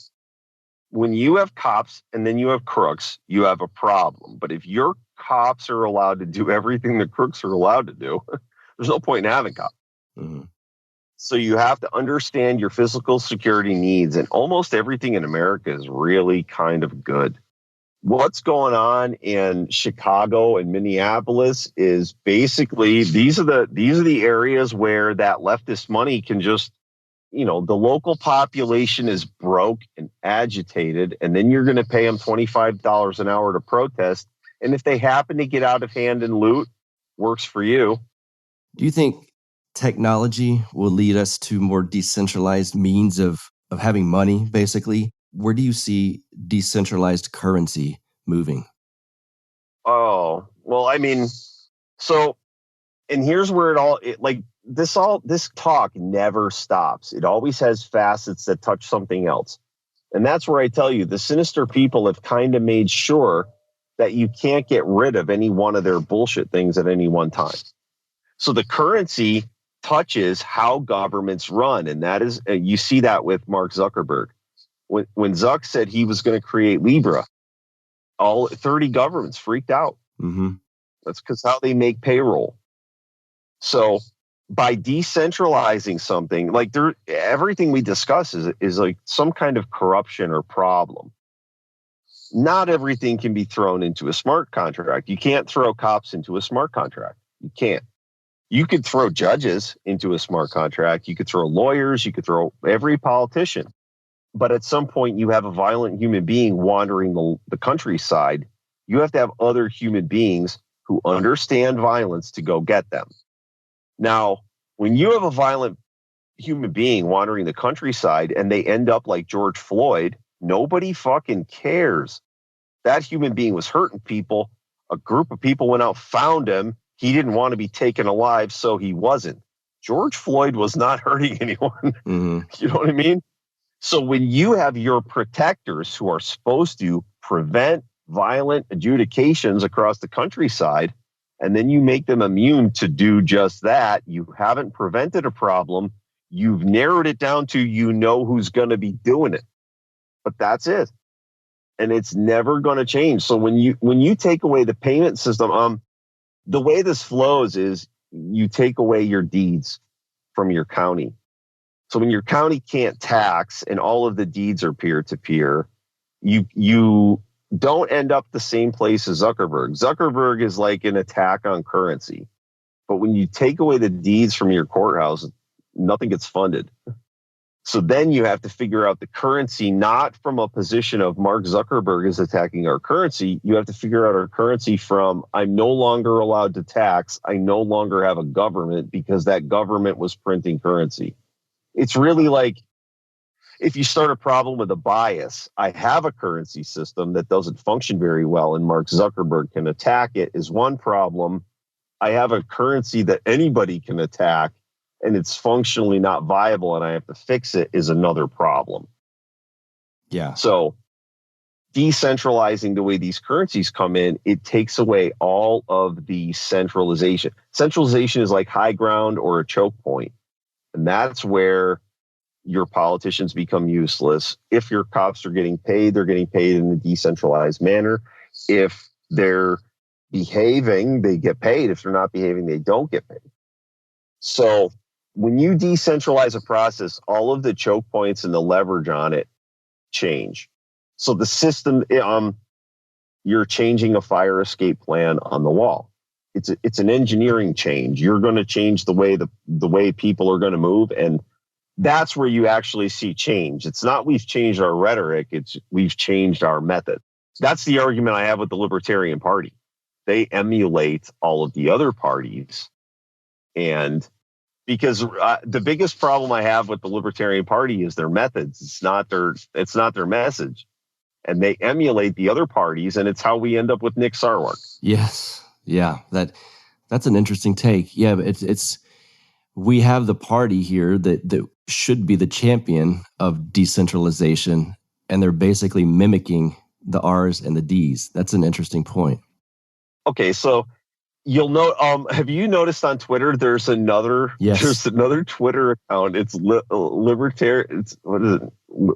When you have cops and then you have crooks, you have a problem. But if your cops are allowed to do everything the crooks are allowed to do, there's no point in having cops. Mm-hmm. So you have to understand your physical security needs. And almost everything in America is really kind of good. What's going on in Chicago and Minneapolis is basically these are the areas where that leftist money can just, the local population is broke and agitated, and then you're going to pay them $25 an hour to protest. And if they happen to get out of hand and loot, works for you. Do you think technology will lead us to more decentralized means of having money, basically? Where do you see decentralized currency moving? Oh, well, I mean, so, and here's where this talk never stops. It always has facets that touch something else. And that's where I tell you, the sinister people have kind of made sure that you can't get rid of any one of their bullshit things at any one time. So the currency touches how governments run. And that is, you see that with Mark Zuckerberg. When Zuck said he was going to create Libra, all 30 governments freaked out. Mm-hmm. That's because how they make payroll. So by decentralizing something, like everything we discuss is like some kind of corruption or problem. Not everything can be thrown into a smart contract. You can't throw cops into a smart contract. You can't. You could throw judges into a smart contract. You could throw lawyers. You could throw every politician. But at some point, you have a violent human being wandering the countryside. You have to have other human beings who understand violence to go get them. Now, when you have a violent human being wandering the countryside and they end up like George Floyd, nobody fucking cares. That human being was hurting people. A group of people went out, found him. He didn't want to be taken alive, so he wasn't. George Floyd was not hurting anyone. Mm-hmm. You know what I mean? So when you have your protectors who are supposed to prevent violent adjudications across the countryside, and then you make them immune to do just that, you haven't prevented a problem. You've narrowed it down to who's going to be doing it. But that's it. And it's never going to change. So when you take away the payment system, the way this flows is you take away your deeds from your county. So when your county can't tax and all of the deeds are peer-to-peer, you don't end up the same place as Zuckerberg. Zuckerberg is like an attack on currency. But when you take away the deeds from your courthouse, nothing gets funded. So then you have to figure out the currency, not from a position of Mark Zuckerberg is attacking our currency. You have to figure out our currency from I'm no longer allowed to tax. I no longer have a government because that government was printing currency. It's really like if you start a problem with a bias, I have a currency system that doesn't function very well and Mark Zuckerberg can attack it is one problem. I have a currency that anybody can attack and it's functionally not viable and I have to fix it is another problem. Yeah. So decentralizing the way these currencies come in, it takes away all of the centralization. Centralization is like high ground or a choke point. And that's where your politicians become useless. If your cops are getting paid, they're getting paid in a decentralized manner. If they're behaving, they get paid. If they're not behaving, they don't get paid. So when you decentralize a process, all of the choke points and the leverage on it change. So the system, you're changing a fire escape plan on the wall. It's an engineering change. You're going to change the way people are going to move, and that's where you actually see change. It's not we've changed our rhetoric; it's we've changed our method. That's the argument I have with the Libertarian Party. They emulate all of the other parties, and because the biggest problem I have with the Libertarian Party is their methods. It's not their message, and they emulate the other parties, and it's how we end up with Nick Sarwark. Yes. Yeah, that's an interesting take. Yeah, it's we have the party here that should be the champion of decentralization, and they're basically mimicking the R's and the D's. That's an interesting point. Okay, so you'll know. Have you noticed on Twitter? There's another. Yes. There's another Twitter account. It's libertarian. It's what is it?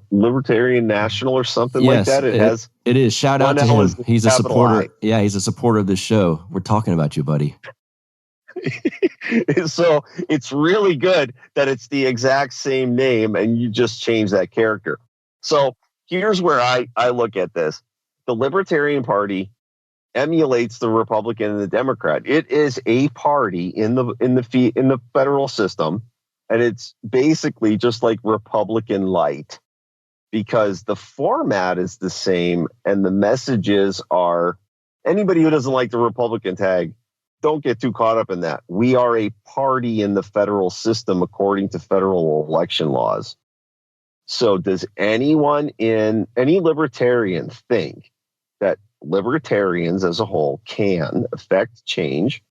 Libertarian National or something like that. It is. Shout out to him. He's a supporter. Yeah, he's a supporter of this show. We're talking about you, buddy. So it's really good that it's the exact same name and you just change that character. So here's where I look at this. The Libertarian Party emulates the Republican and the Democrat. It is a party in the federal system, and it's basically just like Republican light because the format is the same and the messages are. Anybody who doesn't like the Republican tag, don't get too caught up in that. We are a party in the federal system according to federal election laws. So does any libertarian think that libertarians as a whole can affect change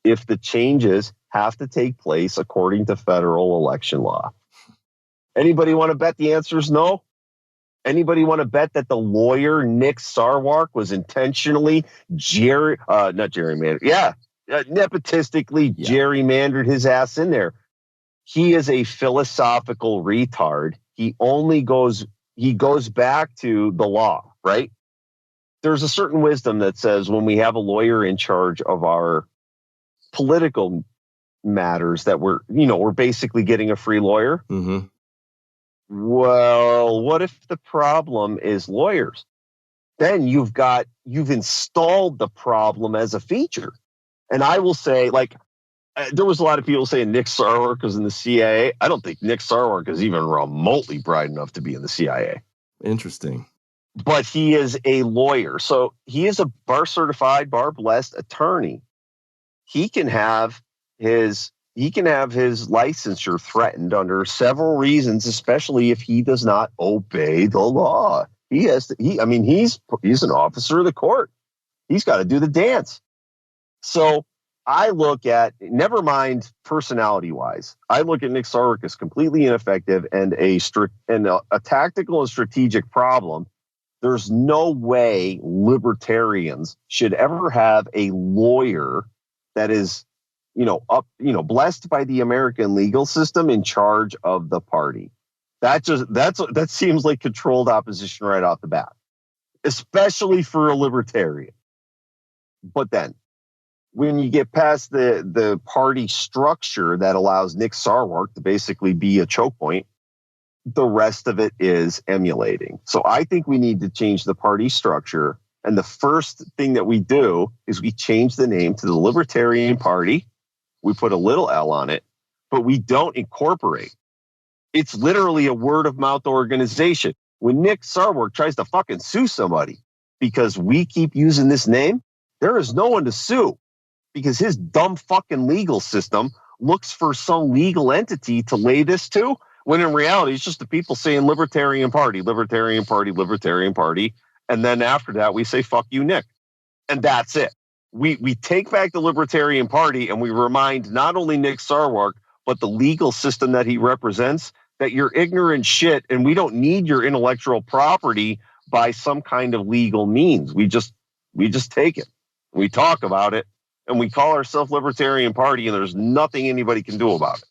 if the changes have to take place according to federal election law? Anybody want to bet the answer is no? Anybody want to bet that the lawyer Nick Sarwark was intentionally nepotistically gerrymandered his ass in there? He is a philosophical retard. He goes back to the law, right? There's a certain wisdom that says when we have a lawyer in charge of our political matters that we're basically getting a free lawyer. Mm-hmm. Well, what if the problem is lawyers? Then you've installed the problem as a feature. And I will say, there was a lot of people saying Nick Sarwark was in the CIA. I don't think Nick Sarwark is even remotely bright enough to be in the CIA. Interesting. But he is a lawyer. So he is a bar-certified, bar-blessed attorney. He can have his licensure threatened under several reasons, especially if he does not obey the law. He's an officer of the court. He's got to do the dance. So I look at, never mind personality-wise, I look at Nick Sarwark as completely ineffective and a tactical and strategic problem. There's no way libertarians should ever have a lawyer that is, blessed by the American legal system in charge of the party. That seems like controlled opposition right off the bat, especially for a libertarian. But then, when you get past the party structure that allows Nick Sarwark to basically be a choke point, the rest of it is emulating. So I think we need to change the party structure. And the first thing that we do is we change the name to the Libertarian Party. We put a little L on it, but we don't incorporate. It's literally a word of mouth organization. When Nick Sarwark tries to fucking sue somebody because we keep using this name, there is no one to sue because his dumb fucking legal system looks for some legal entity to lay this to, when in reality, it's just the people saying Libertarian Party, Libertarian Party, Libertarian Party. And then after that, we say, fuck you, Nick. And that's it. We take back the Libertarian Party and we remind not only Nick Sarwark, but the legal system that he represents, that you're ignorant shit and we don't need your intellectual property by some kind of legal means. We just take it. We talk about it and we call ourselves Libertarian Party and there's nothing anybody can do about it.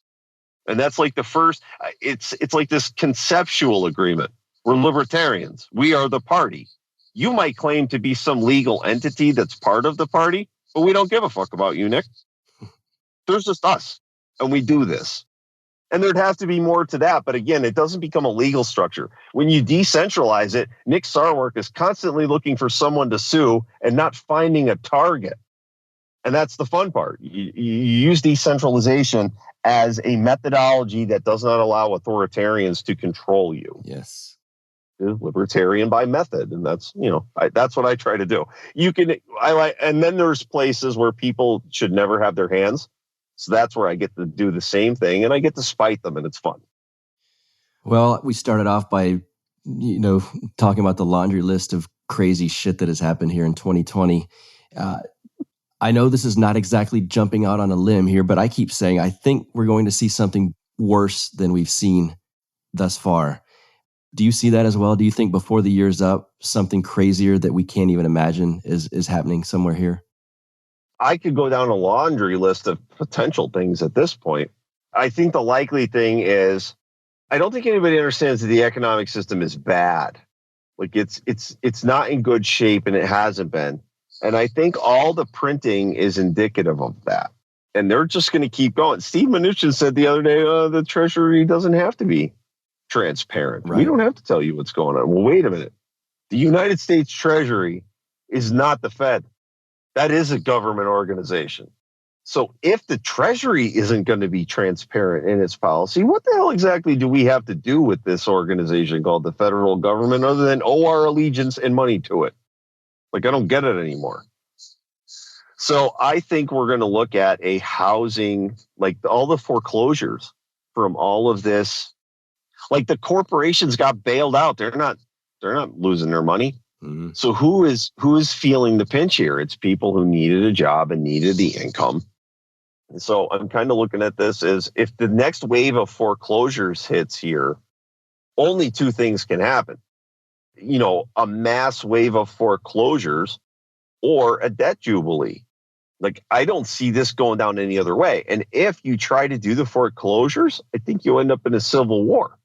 And that's like the first, it's like this conceptual agreement. We're libertarians. We are the party. You might claim to be some legal entity that's part of the party, but we don't give a fuck about you, Nick. There's just us, and we do this. And there'd have to be more to that. But again, it doesn't become a legal structure. When you decentralize it, Nick Sarwark is constantly looking for someone to sue and not finding a target. And that's the fun part. You use decentralization as a methodology that does not allow authoritarians to control you. Yes. Libertarian by method. And that's, that's what I try to do. And then there's places where people should never have their hands. So that's where I get to do the same thing and I get to spite them and it's fun. Well, we started off by, talking about the laundry list of crazy shit that has happened here in 2020. I know this is not exactly jumping out on a limb here, but I keep saying I think we're going to see something worse than we've seen thus far. Do you see that as well? Do you think before the year's up, something crazier that we can't even imagine is happening somewhere here? I could go down a laundry list of potential things at this point. I think the likely thing is, I don't think anybody understands that the economic system is bad. Like it's not in good shape, and it hasn't been. And I think all the printing is indicative of that. And they're just going to keep going. Steve Mnuchin said the other day, the Treasury doesn't have to be transparent. Right. We don't have to tell you what's going on. Well, wait a minute. The United States Treasury is not the Fed. That is a government organization. So if the Treasury isn't going to be transparent in its policy, what the hell exactly do we have to do with this organization called the federal government other than owe our allegiance and money to it? Like, I don't get it anymore. So I think we're going to look at a housing, like all the foreclosures from all of this. Like the corporations got bailed out. They're not losing their money. Mm-hmm. So who is feeling the pinch here? It's people who needed a job and needed the income. And so I'm kind of looking at this as if the next wave of foreclosures hits here, only two things can happen. You know, a mass wave of foreclosures or a debt jubilee. Like, I don't see this going down any other way. And if you try to do the foreclosures, I think you'll end up in a civil war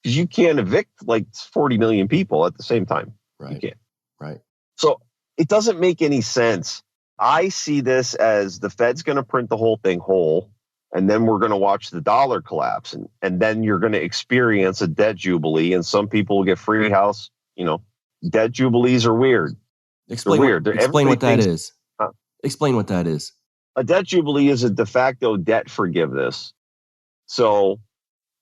because you can't evict like 40 million people at the same time. Right. You can't. Right. So it doesn't make any sense. I see this as the Fed's going to print the whole thing whole, and then we're going to watch the dollar collapse. And then you're going to experience a debt jubilee, and some people will get free house. You know, debt jubilees are weird. Explain what that is. Explain what that is. A debt jubilee is a de facto debt forgiveness. So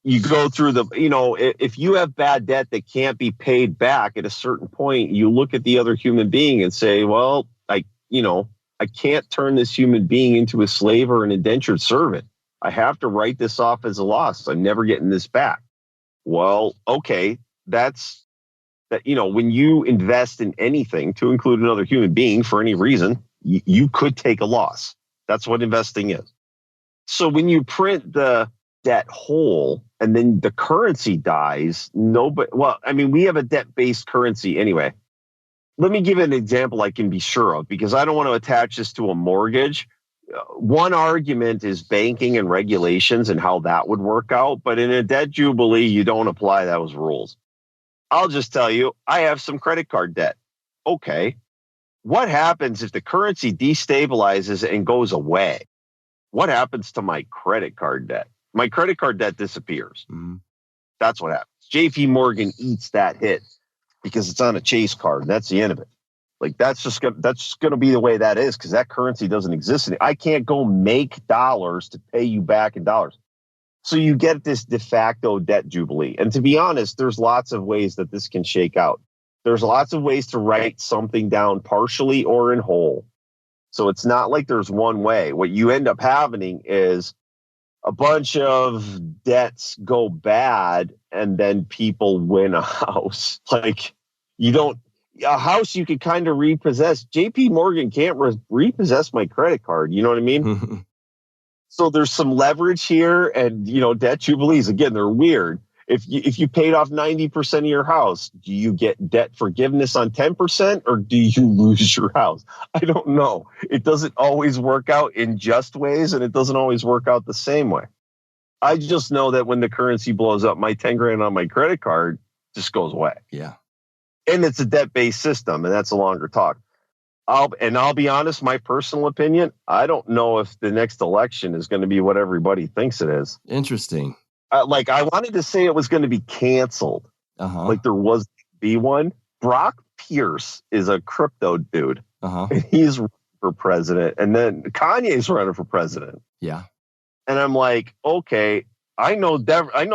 you go through if you have bad debt that can't be paid back at a certain point, you look at the other human being and say, well, I can't turn this human being into a slave or an indentured servant. I have to write this off as a loss. I'm never getting this back. Well, okay, that's that. When you invest in anything, to include another human being for any reason, you could take a loss. That's what investing is. So when you print the debt whole and then the currency dies, we have a debt-based currency anyway. Let me give an example I can be sure of, because I don't want to attach this to a mortgage. One argument is banking and regulations and how that would work out. But in a debt jubilee, you don't apply those rules. I'll just tell you, I have some credit card debt. Okay. What happens if the currency destabilizes and goes away? What happens to my credit card debt? My credit card debt disappears. Mm-hmm. That's what happens. JP Morgan eats that hit because it's on a Chase card. That's the end of it. Like that's just going to be the way that is, because that currency doesn't exist. I can't go make dollars to pay you back in dollars. So you get this de facto debt jubilee. And to be honest, there's lots of ways that this can shake out. There's lots of ways to write something down partially or in whole. So it's not like there's one way. What you end up having is a bunch of debts go bad and then people win a house. Like a house you could kind of repossess. JP Morgan can't repossess my credit card. You know what I mean? So there's some leverage here, and debt jubilees, again, they're weird. If you paid off 90% of your house, do you get debt forgiveness on 10% or do you lose your house? I don't know. It doesn't always work out in just ways, and it doesn't always work out the same way. I just know that when the currency blows up, my 10 grand on my credit card just goes away. Yeah. And it's a debt-based system, and that's a longer talk. I'll be honest, my personal opinion, I don't know if the next election is going to be what everybody thinks it is. Interesting. I wanted to say it was going to be canceled. Uh-huh. Like there was be one. Brock Pierce is a crypto dude. Uh-huh. And he's running for president. And then Kanye's running for president. Yeah. And I'm like, okay, I know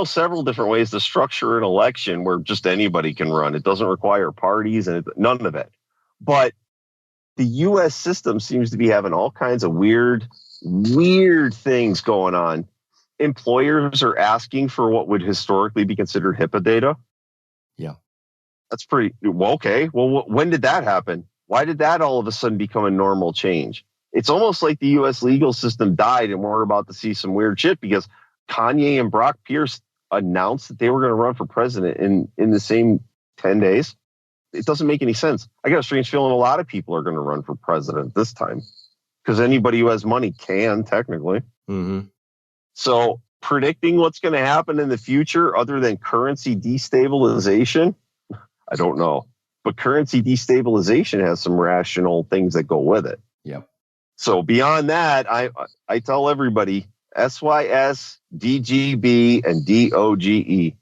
several different ways to structure an election where just anybody can run. It doesn't require parties and none of it. But the U.S. system seems to be having all kinds of weird things going on. Employers are asking for what would historically be considered HIPAA data. Yeah. That's pretty well, okay. Well, when did that happen? Why did that all of a sudden become a normal change? It's almost like the U.S. legal system died and we're about to see some weird shit because Kanye and Brock Pierce announce that they were going to run for president in the same 10 days? It doesn't make any sense. I got a strange feeling a lot of people are going to run for president this time because anybody who has money can, technically. Mm-hmm. So predicting what's going to happen in the future other than currency destabilization, I don't know. But currency destabilization has some rational things that go with it. Yep. So beyond that, I tell everybody, SYS, DGB, and DOGE,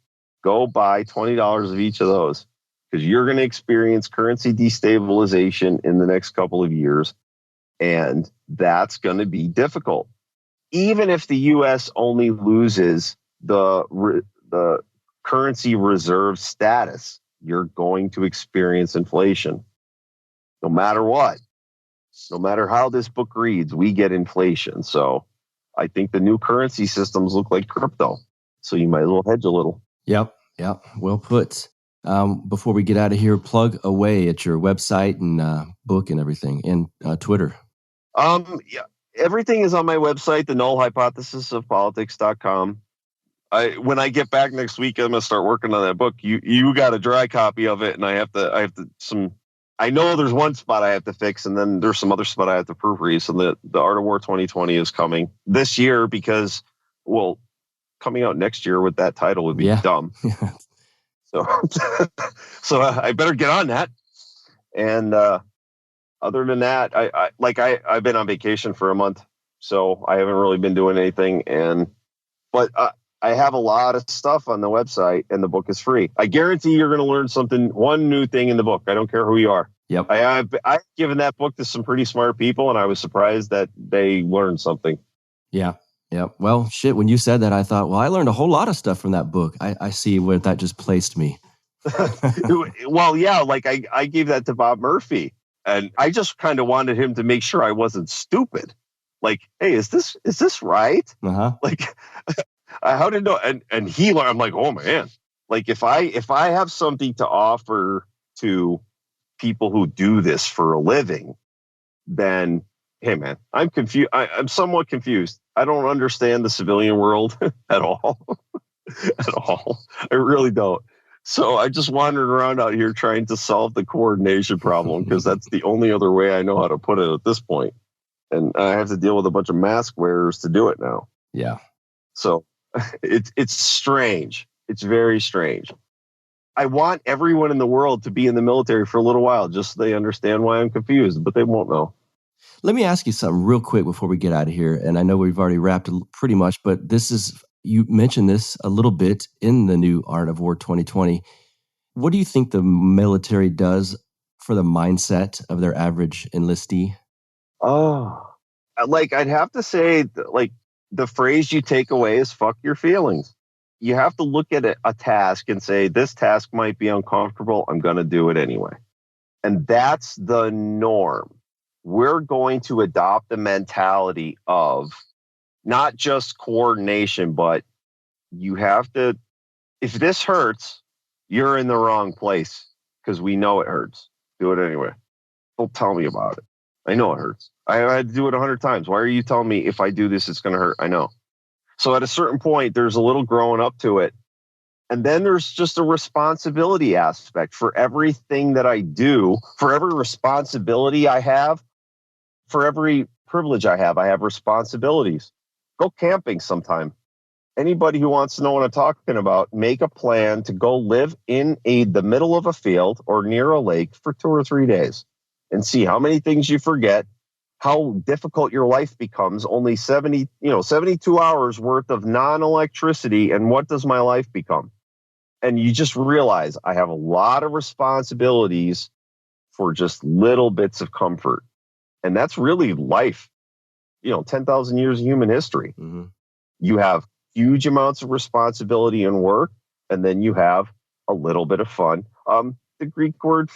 go buy $20 of each of those because you're going to experience currency destabilization in the next couple of years, and that's going to be difficult. Even if the U.S. only loses the currency reserve status, you're going to experience inflation. No matter what, no matter how this book reads, we get inflation. So I think the new currency systems look like crypto. So you might as well hedge a little. Yep. Well put. Before we get out of here, plug away at your website and book and everything, and Twitter. Yeah, everything is on my website, the nullhypothesisofpolitics.com. When I get back next week, I'm going to start working on that book. You got a dry copy of it, and I have to I know there's one spot I have to fix, and then there's some other spot I have to proofread. So the Art of War 2020 is coming this year because, well, coming out next year with that title would be dumb. So I better get on that. And other than that, I've been on vacation for a month, so I haven't really been doing anything. But I have a lot of stuff on the website, and the book is free. I guarantee you're going to learn one new thing in the book. I don't care who you are. Yep. I've given that book to some pretty smart people, and I was surprised that they learned something. Yeah. Well, shit, when you said that, I thought, well, I learned a whole lot of stuff from that book. I see where that just placed me. Well, yeah, I gave that to Bob Murphy, and I just kind of wanted him to make sure I wasn't stupid. Like, hey, is this right? Uh-huh. How did know? And he learned. I'm like, oh man, like if I have something to offer to people who do this for a living, then hey man, I'm confused. I'm somewhat confused. I don't understand the civilian world at all. At all. I really don't. So I just wandered around out here trying to solve the coordination problem because that's the only other way I know how to put it at this point. And I have to deal with a bunch of mask wearers to do it now. Yeah. So it's strange. It's very strange. I want everyone in the world to be in the military for a little while just so they understand why I'm confused, but they won't know. Let me ask you something real quick before we get out of here. And I know we've already wrapped pretty much, but you mentioned this a little bit in the new Art of War 2020. What do you think the military does for the mindset of their average enlistee? Oh, I'd have to say, the phrase you take away is fuck your feelings. You have to look at a task and say, this task might be uncomfortable. I'm going to do it anyway. And that's the norm. We're going to adopt the mentality of not just coordination, but you have to, if this hurts, you're in the wrong place because we know it hurts. Do it anyway. Don't tell me about it. I know it hurts. I had to do it 100 times. Why are you telling me if I do this, it's going to hurt? I know. So at a certain point, there's a little growing up to it. And then there's just a responsibility aspect for everything that I do, for every responsibility I have, for every privilege I have responsibilities. Go camping sometime. Anybody who wants to know what I'm talking about, make a plan to go live in the middle of a field or near a lake for 2 or 3 days and see how many things you forget, how difficult your life becomes. Only 72 hours worth of non-electricity. And what does my life become? And you just realize I have a lot of responsibilities for just little bits of comfort. And that's really life. 10,000 years of human history. Mm-hmm. You have huge amounts of responsibility and work, and then you have a little bit of fun. The Greek word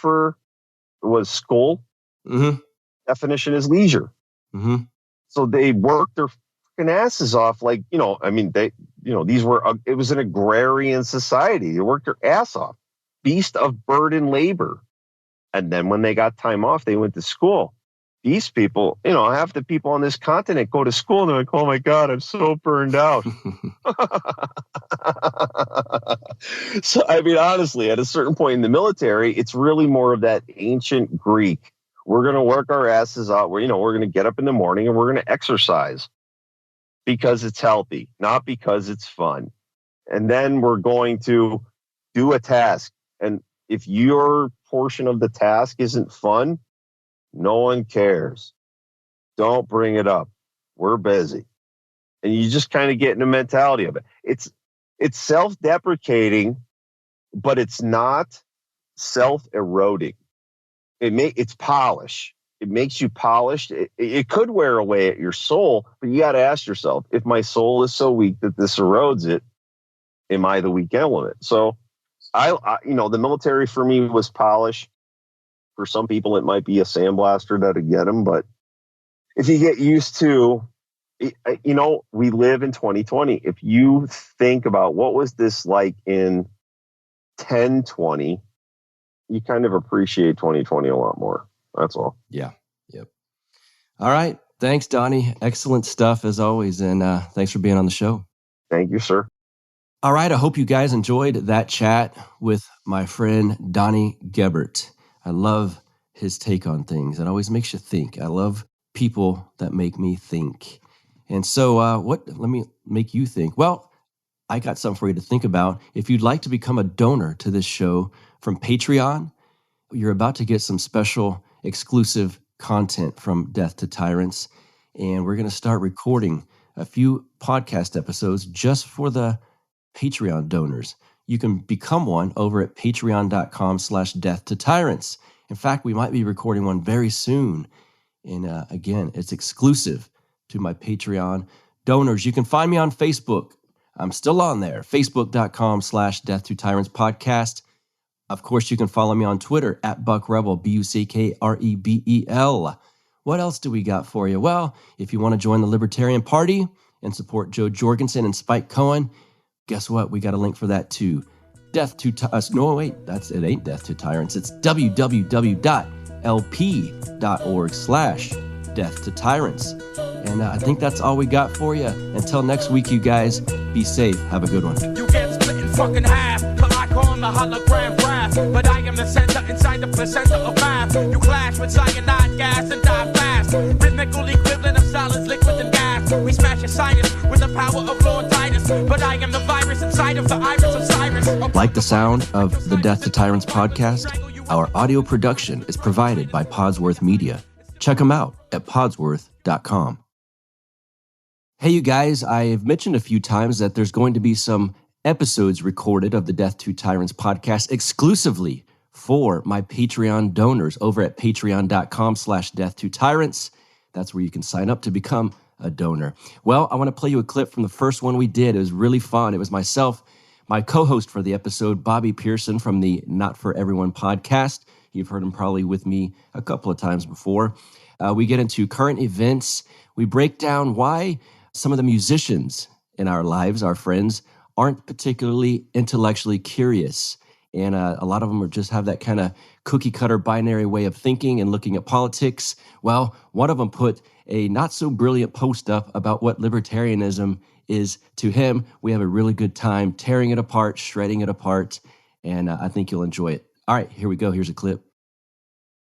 was skol. Mm-hmm. Definition is leisure. Mm-hmm. So they worked their fucking asses off. It was an agrarian society. They worked their ass off. Beast of burden labor. And then when they got time off, they went to school. these people, half the people on this continent go to school and they're like, oh my God, I'm so burned out. So, I mean, honestly, at a certain point in the military, it's really more of that ancient Greek. We're going to work our asses out. We're going to get up in the morning and we're going to exercise because it's healthy, not because it's fun. And then we're going to do a task. And if your portion of the task isn't fun, no one cares. Don't bring it up. We're busy. And you just kind of get in the mentality of it. It's self-deprecating, but it's not self-eroding. It's polish. It makes you polished. It could wear away at your soul, but you got to ask yourself, if my soul is so weak that this erodes it, am I the weak element? So the military for me was polish. For some people, it might be a sandblaster that'll get them. But if you get used to, we live in 2020. If you think about what was this like in 1020, you kind of appreciate 2020 a lot more. That's all. Yeah. Yep. All right. Thanks, Donnie. Excellent stuff as always. And thanks for being on the show. Thank you, sir. All right. I hope you guys enjoyed that chat with my friend Donnie Gebert. I love his take on things. It always makes you think. I love people that make me think. And so let me make you think. Well, I got something for you to think about. If you'd like to become a donor to this show from Patreon, you're about to get some special exclusive content from Death to Tyrants. And we're going to start recording a few podcast episodes just for the Patreon donors. You can become one over at patreon.com/death to tyrants. In fact, we might be recording one very soon. And again, it's exclusive to my Patreon donors. You can find me on Facebook. I'm still on there. Facebook.com/death to tyrants podcast. Of course, you can follow me on Twitter at Buck Rebel, BuckRebel. What else do we got for you? Well, if you want to join the Libertarian Party and support Joe Jorgensen and Spike Cohen, guess what? We got a link for that too. Death to no, wait, it ain't Death to Tyrants. It's www.lp.org/Death to Tyrants. And I think that's all we got for you. Until next week, you guys, be safe. Have a good one. You get split in fucking half, but I call him the hologram brass. But I am the center inside the placenta of math. You clash with cyanide gas and die fast. Rhythmical equivalent of solids, liquid and gas. We smash your sinus with the power of Lord Titus. But I am the virus inside of the iris of Cyrus. Like the sound of the Death to Tyrants podcast? Our audio production is provided by Podsworth Media. Check them out at podsworth.com. Hey, you guys, I've mentioned a few times that there's going to be some episodes recorded of the Death to Tyrants podcast exclusively for my Patreon donors over at patreon.com/death to tyrants. That's where you can sign up to become a donor. Well, I want to play you a clip from the first one we did. It was really fun. It was myself, my co-host for the episode, Bobby Pearson from the Not For Everyone podcast. You've heard him probably with me a couple of times before. We get into current events. We break down why some of the musicians in our lives, our friends, aren't particularly intellectually curious. And a lot of them just have that kind of cookie-cutter binary way of thinking and looking at politics. Well, one of them put a not-so-brilliant post up about what libertarianism is to him. We have a really good time tearing it apart, shredding it apart, and I think you'll enjoy it. All right, here we go. Here's a clip.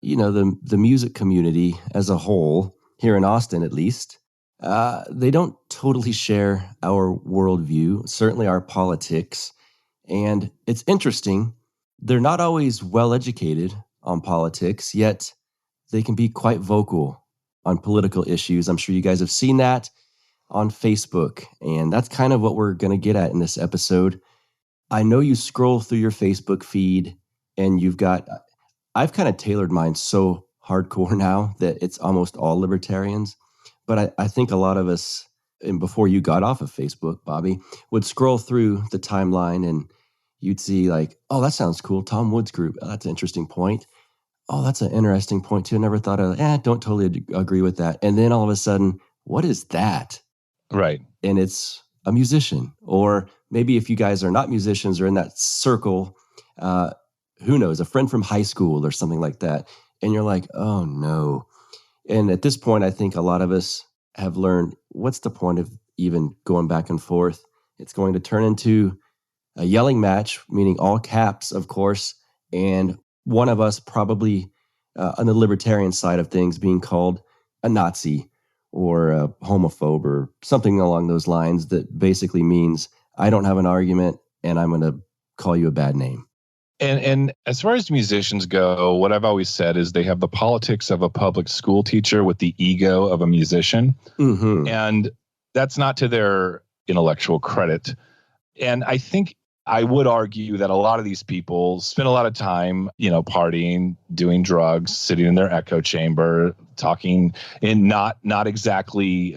You know, the music community as a whole, here in Austin at least, they don't totally share our worldview, certainly our politics. And it's interesting, they're not always well-educated on politics, yet they can be quite vocal on political issues. I'm sure you guys have seen that on Facebook, and that's kind of what we're going to get at in this episode. I know you scroll through your Facebook feed, and I've kind of tailored mine so hardcore now that it's almost all libertarians. But I think a lot of us, and before you got off of Facebook, Bobby, would scroll through the timeline and you'd see like, oh, that sounds cool. Tom Woods Group. Oh, that's an interesting point. Oh, that's an interesting point too. I never thought of, don't totally agree with that. And then all of a sudden, what is that? Right. And it's a musician. Or maybe if you guys are not musicians or in that circle, who knows, a friend from high school or something like that. And you're like, oh no. And at this point, I think a lot of us have learned, what's the point of even going back and forth? It's going to turn into a yelling match, meaning all caps, of course, and one of us probably on the libertarian side of things being called a Nazi or a homophobe or something along those lines that basically means I don't have an argument and I'm going to call you a bad name. And as far as musicians go, what I've always said is they have the politics of a public school teacher with the ego of a musician. Mm-hmm. And that's not to their intellectual credit. And I think I would argue that a lot of these people spend a lot of time, partying, doing drugs, sitting in their echo chamber, talking, and not exactly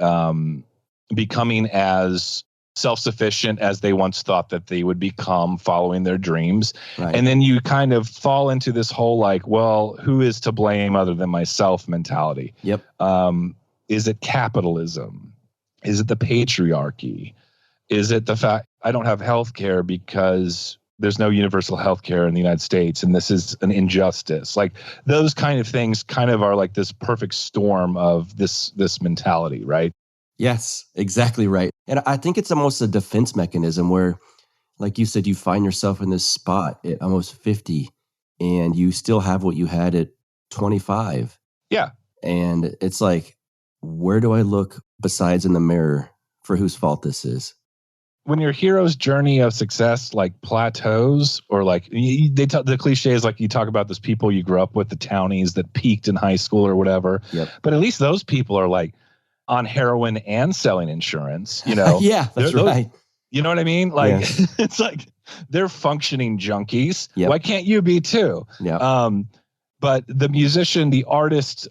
becoming as self-sufficient as they once thought that they would become following their dreams. Right. And then you kind of fall into this whole well, who is to blame other than myself mentality? Yep. Is it capitalism? Is it the patriarchy? Is it the fact I don't have health care because there's no universal health care in the United States and this is an injustice? Like those kind of things kind of are like this perfect storm of this mentality, right? Yes, exactly right. And I think it's almost a defense mechanism where, like you said, you find yourself in this spot at almost 50 and you still have what you had at 25. Yeah. And it's like, where do I look besides in the mirror for whose fault this is? When your hero's journey of success plateaus, or the cliche is you talk about those people you grew up with, the townies that peaked in high school or whatever. Yep. But at least those people are on heroin and selling insurance, Yeah, that's right. You know what I mean? It's they're functioning junkies. Yep. Why can't you be too? Yeah. But the musician, the artist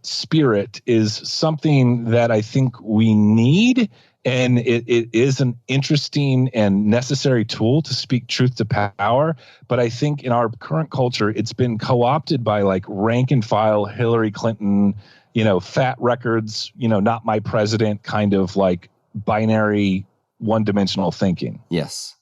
spirit is something that I think we need. And it is an interesting and necessary tool to speak truth to power. But I think in our current culture, it's been co-opted by rank and file Hillary Clinton, fat records, not my president kind of binary one-dimensional thinking. Yes.